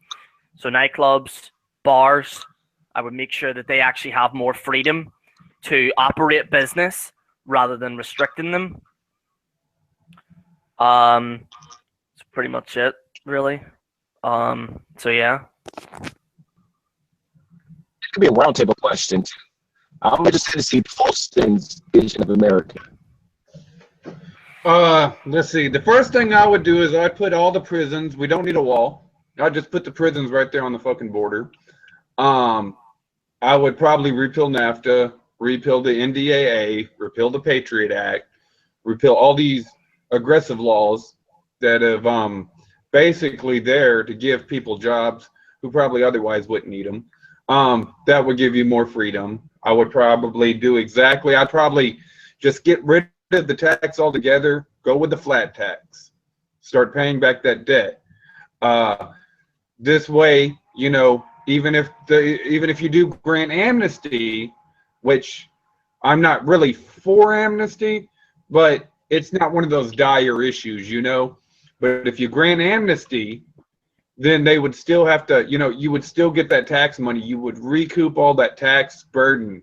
S2: So nightclubs, bars, I would make sure that they actually have more freedom to operate business rather than restricting them. That's pretty much it, really. So yeah.
S12: It could be a roundtable question. I'm interested to see Paulson's vision of America.
S8: Let's see. The first thing I would do is I'd put all the prisons. We don't need a wall. I'd just put the prisons right there on the fucking border. I would probably repeal NAFTA, repeal the NDAA, repeal the Patriot Act, repeal all these aggressive laws that have basically there to give people jobs who probably otherwise wouldn't need them. That would give you more freedom. I would probably do exactly. I'd probably just get rid of the tax altogether. Go with the flat tax. Start paying back that debt. This way, you know, even if you do grant amnesty, which I'm not really for amnesty, but it's not one of those dire issues, you know. But if you grant amnesty, then they would still have to, you know, you would still get that tax money. You would recoup all that tax burden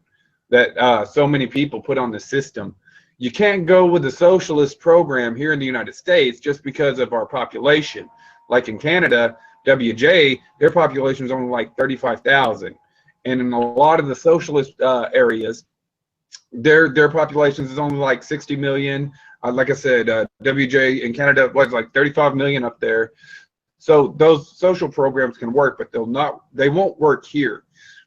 S8: that so many people put on the system. You can't go with the socialist program here in the United States just because of our population. Like in Canada, WJ, their population is only like 35,000. And in a lot of the socialist areas, their population is only like 60 million. Like I said, WJ in Canada was like 35 million up there. So those social programs can work, but they won't work here.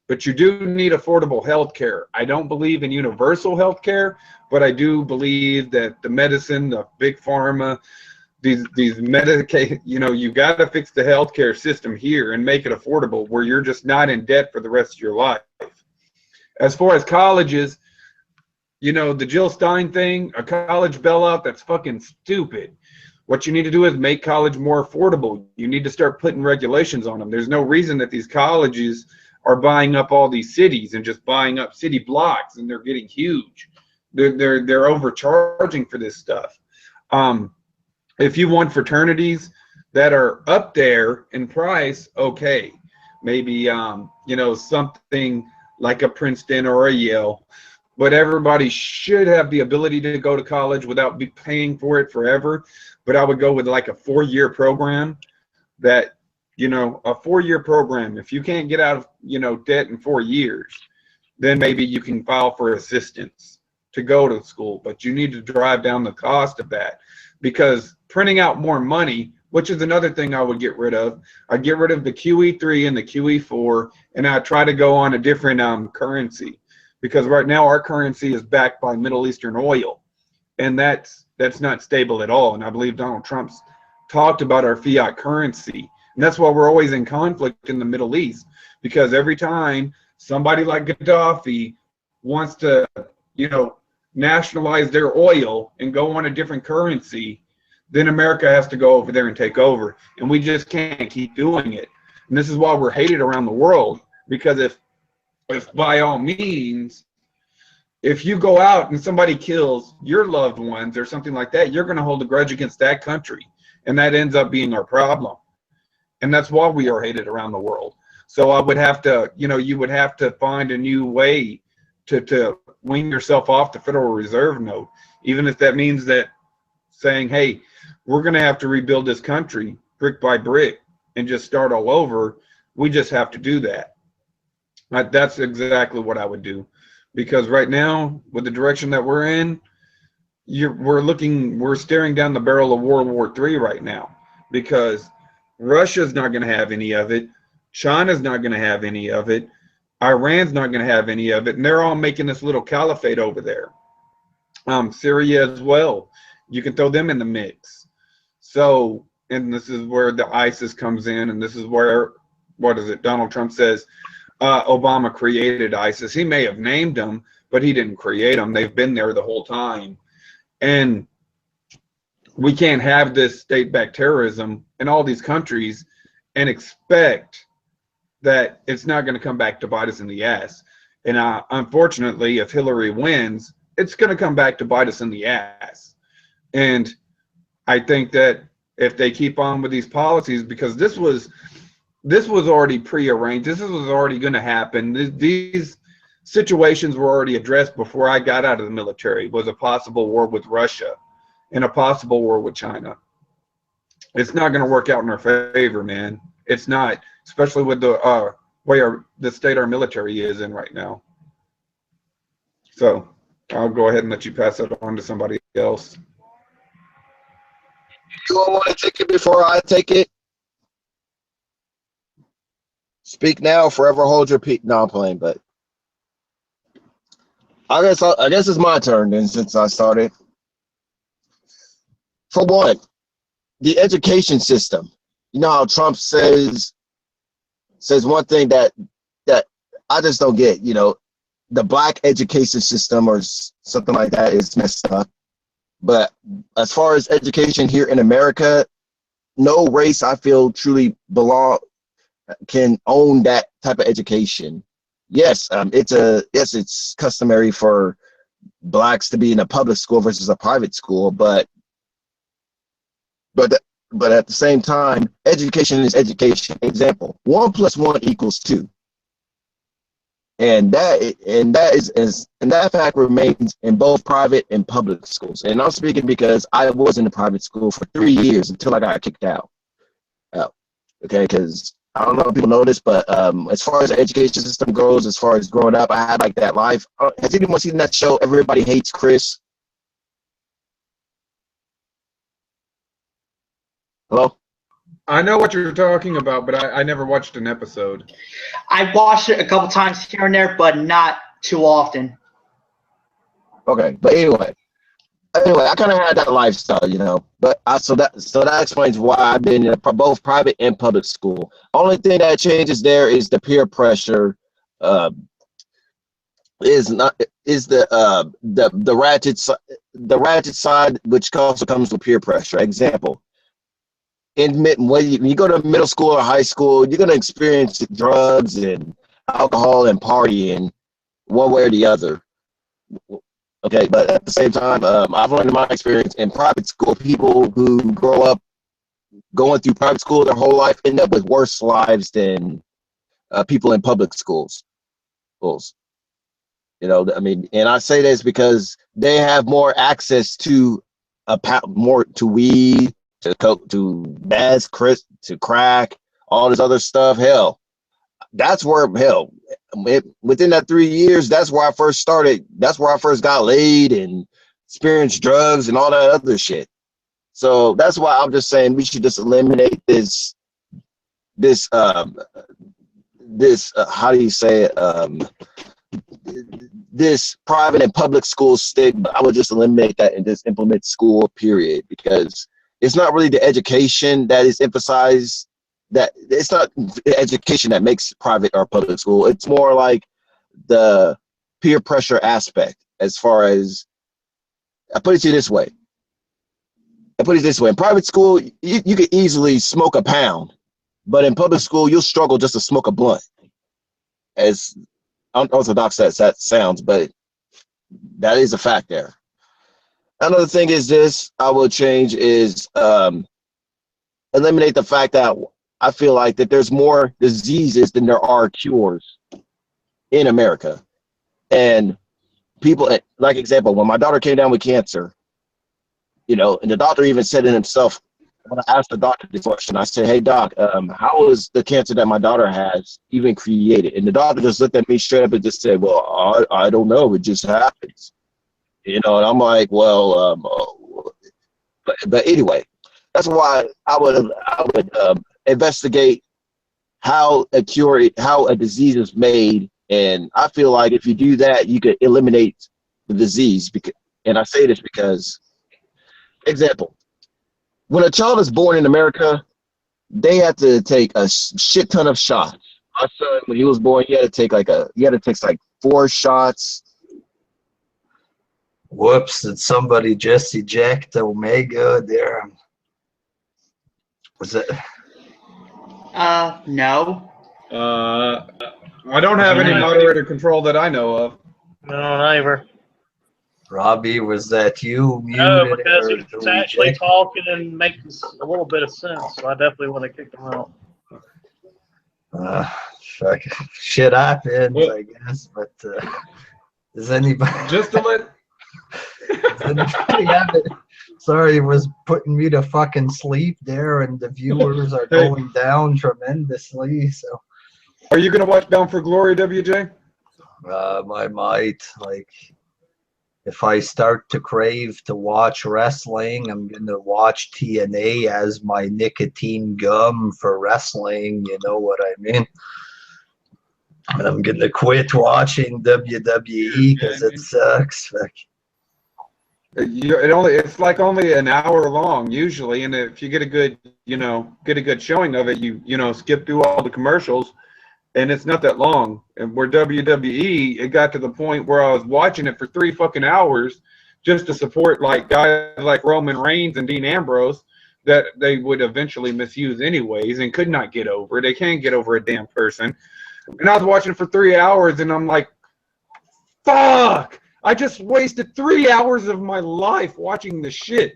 S8: But you do need affordable health care. I don't believe in universal health care, but I do believe that the medicine, the big pharma, these Medicaid, you know, you got to fix the healthcare system here and make it affordable where you're just not in debt for the rest of your life. As far as colleges, you know, the Jill Stein thing, a college bailout, that's fucking stupid. What you need to do is make college more affordable. You need to start putting regulations on them. There's no reason that these colleges are buying up all these cities and just buying up city blocks, and they're getting huge. They're overcharging for this stuff. If you want fraternities that are up there in price, okay, maybe you know, something like a Princeton or a Yale, but everybody should have the ability to go to college without paying for it forever. But I would go with like a 4-year program that, you know, a 4-year program. If you can't get out of, you know, debt in 4 years, then maybe you can file for assistance to go to school. But you need to drive down the cost of that, because printing out more money, which is another thing I would get rid of. I'd get rid of the QE3 and the QE4, and I'd try to go on a different currency, because right now our currency is backed by Middle Eastern oil, and that's not stable at all. And I believe Donald Trump's talked about our fiat currency, and that's why we're always in conflict in the Middle East, because every time somebody like Gaddafi wants to, you know, nationalize their oil and go on a different currency, then America has to go over there and take over, and we just can't keep doing it. And this is why we're hated around the world, because if by all means, if you go out and somebody kills your loved ones or something like that, you're going to hold a grudge against that country, and that ends up being our problem. And that's why we are hated around the world. So I would have to, you know, you would have to find a new way to wean yourself off the Federal Reserve note, even if that means that saying, hey, we're going to have to rebuild this country brick by brick and just start all over. We just have to do that. That's exactly what I would do, because right now, with the direction that we're in, we're staring down the barrel of World War III right now, because Russia's not going to have any of it. China's not going to have any of it. Iran's not going to have any of it. And they're all making this little caliphate over there. Syria as well. You can throw them in the mix. So, and this is where the ISIS comes in, and this is where, what is it, Donald Trump says, Obama created ISIS. He may have named them, but he didn't create them. They've been there the whole time. And we can't have this state-backed terrorism in all these countries and expect that it's not going to come back to bite us in the ass. And unfortunately, if Hillary wins, it's going to come back to bite us in the ass. And I think that if they keep on with these policies, because this was already prearranged, this was already going to happen. These situations were already addressed before I got out of the military. It was a possible war with Russia and a possible war with China. It's not going to work out in our favor, man. It's not, especially with the way the state our military is in right now. So I'll go ahead and let you pass it on to somebody else.
S7: You don't want to take it before I take it? Speak now, forever hold your peace. No, I'm playing, but I guess it's my turn then, since I started. For one, the education system. You know how Trump says one thing that I just don't get. You know, the black education system or something like that is messed up. But as far as education here in America, no race I feel truly can own that type of education. Yes, it's customary for blacks to be in a public school versus a private school, but at the same time, education is education. Example: 1 + 1 = 2. And that fact remains in both private and public schools. And I'm speaking because I was in a private school for 3 years until I got kicked out. Okay, because I don't know if people know this, but as far as the education system goes, as far as growing up, I had like that life. Has anyone seen that show, Everybody Hates Chris? Hello?
S8: I know what you're talking about, but I never watched an episode.
S10: I watched it a couple times here and there, but not too often.
S7: Okay, but anyway, I kind of had that lifestyle, you know. But so that explains why I've been in both private and public school. Only thing that changes there is the peer pressure. Is the ratchet side, which also comes with peer pressure. Example: when you go to middle school or high school, you're gonna experience drugs and alcohol and partying, one way or the other. Okay, but at the same time, I've learned in my experience in private school, people who grow up going through private school their whole life end up with worse lives than people in public schools. You know, I mean, and I say this because they have more access to more to weed, to coke, to meth, to crack, all this other stuff. Hell, within that 3 years, that's where I first started. That's where I first got laid and experienced drugs and all that other shit. So that's why I'm just saying we should just eliminate this how do you say it? This private and public school stigma. I would just eliminate that and just implement school, period, because it's not really the education that is emphasized. That it's not the education that makes private or public school. It's more like the peer pressure aspect. As far as I put it to you this way. In private school, you could easily smoke a pound, but in public school, you'll struggle just to smoke a blunt. As unorthodox that sounds, but that is a fact there. Another thing is this I will change is eliminate the fact that I feel like that there's more diseases than there are cures in America. And people, like example, when my daughter came down with cancer, you know, and the doctor even said it himself, when I asked the doctor this question, I said, "Hey doc, how was the cancer that my daughter has even created?" And the doctor just looked at me straight up and just said, "Well, I don't know. It just happens." You know, and I'm like, well, but anyway, that's why I would investigate how a disease is made, and I feel like if you do that, you could eliminate the disease. And I say this because, example, when a child is born in America, they have to take a shit ton of shots. My son, when he was born, he had to take like 4 shots.
S1: Whoops, did somebody just eject Omega there? Was it?
S10: No.
S8: I don't have any moderator control that I know of.
S3: No, neither.
S1: Robbie, was that you
S3: No,
S1: muted
S3: because
S1: or
S3: he was
S1: who
S3: actually
S1: ejected?
S3: talking and making a little bit of sense, so I definitely want to kick him out.
S1: Fuck, shit happens,
S8: Well-
S1: I guess. But does anybody?
S8: Just to let
S1: Does anybody have it? Sorry, it was putting me to fucking sleep there, and the viewers are
S8: Hey.
S1: going down tremendously. So
S8: Are you gonna watch Bound for Glory, WJ?
S1: I might like. If I start to crave to watch wrestling, I'm gonna watch TNA as my nicotine gum for wrestling. You know what I mean? And I'm gonna quit watching WWE because it sucks. Like,
S8: It's like only an hour long usually, and if you get a good showing of it, you skip through all the commercials, and it's not that long. And where WWE, it got to the point where I was watching it for 3 fucking hours just to support like guys like Roman Reigns and Dean Ambrose that they would eventually misuse anyways and could not get over. They can't get over a damn person. And I was watching it for 3 hours, and I'm like, fuck! I just wasted 3 hours of my life watching this shit.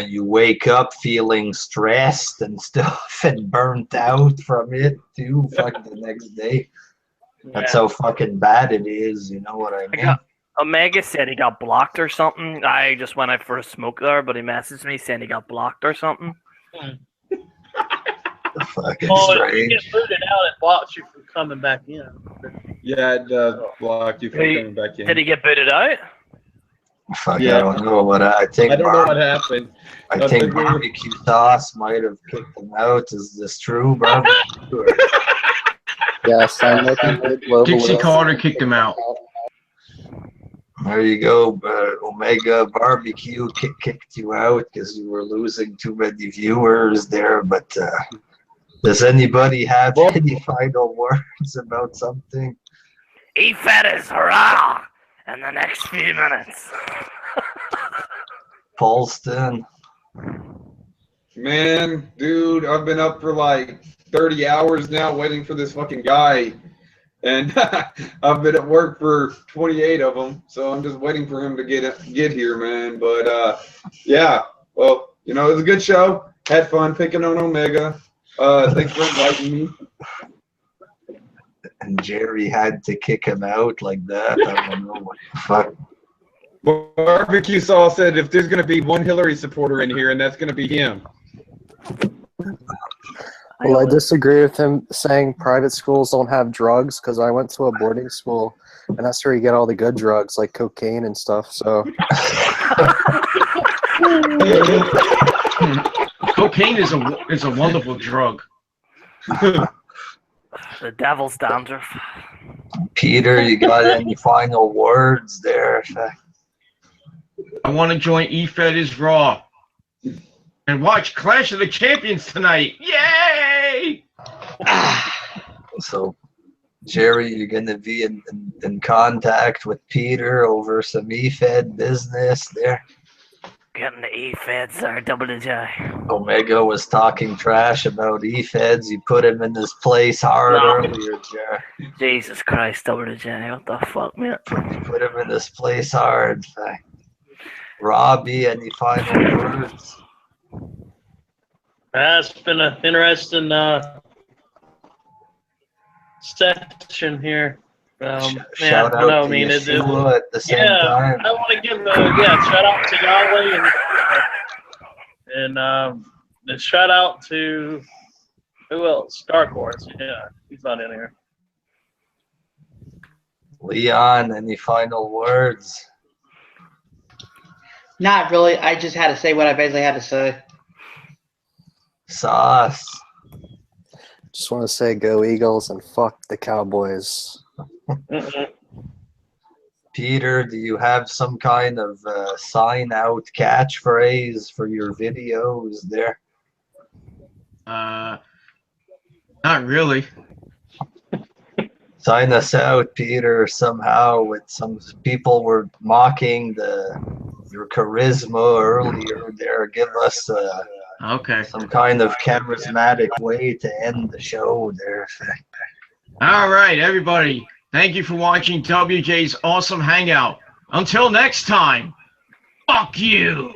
S1: you wake up feeling stressed and stuff and burnt out from it too. Fuck the next day. That's how fucking bad it is. You know what I mean?
S2: Omega said he got blocked or something. I just went out for a smoke there, but he messaged me saying he got blocked or something.
S1: Fucking
S3: Well, if you
S1: strange.
S3: get booted out, it blocks you from coming back in.
S8: Yeah, it does block you from coming back in.
S2: Did he get booted out?
S1: Fuck,
S8: Yeah.
S1: I don't know, but I think
S8: I don't know what happened.
S1: I think barbecue sauce might have kicked him out. Is this true, barbecue? Or-
S4: Yes, I'm looking for global.
S11: Dixie Carter kicked him out.
S1: There you go. Omega Barbecue kicked you out because you were losing too many viewers there. But does anybody have any final words about something?
S2: He fed his hurrah in the next few minutes.
S1: Paulston.
S8: Man, dude, I've been up for like 30 hours now waiting for this fucking guy. And I've been at work for 28 of them, so I'm just waiting for him to get here, man. But yeah, well, it was a good show. Had fun picking on Omega. Thanks for inviting me.
S1: And Jerry had to kick him out like that. I don't know what the fuck.
S8: Barbecue Sauce said if there's gonna be one Hillary supporter in here, and that's gonna be him.
S4: Well, I disagree with him saying private schools don't have drugs because I went to a boarding school, and that's where you get all the good drugs like cocaine and stuff. So
S11: Cocaine is a wonderful drug.
S2: The devil's dandruff.
S1: Peter, you got any final words there?
S11: I want to join E-Fed is Raw and watch Clash of the Champions tonight. Yay!
S1: So, Jerry, you're going to be in contact with Peter over some E-Fed business there.
S2: Getting the E-Feds there, WJ.
S1: Omega was talking trash about E-Feds. You put him in his place hard earlier, Jerry.
S2: Jesus Christ, WJ, what the fuck, man?
S1: Put him in his place hard. Robbie, any final words?
S3: It's been an interesting section here.
S1: Shout out to Yeshua at the same time.
S3: I want to give a shout out to Yahweh and shout out to who else? Dark Horse. Yeah, he's not in here.
S1: Leon, any final words?
S10: Not really. I just had to say what I basically had to say.
S1: Sauce.
S4: just want to say go Eagles and fuck the Cowboys.
S1: Peter, do you have some kind of sign out catchphrase for your videos there?
S11: Not really.
S1: Sign us out, Peter, somehow. With some people were mocking your charisma earlier there. Give us
S11: Okay.
S1: some kind of charismatic way to end the show there.
S11: All right, everybody. Thank you for watching WJ's Awesome Hangout. Until next time, fuck you.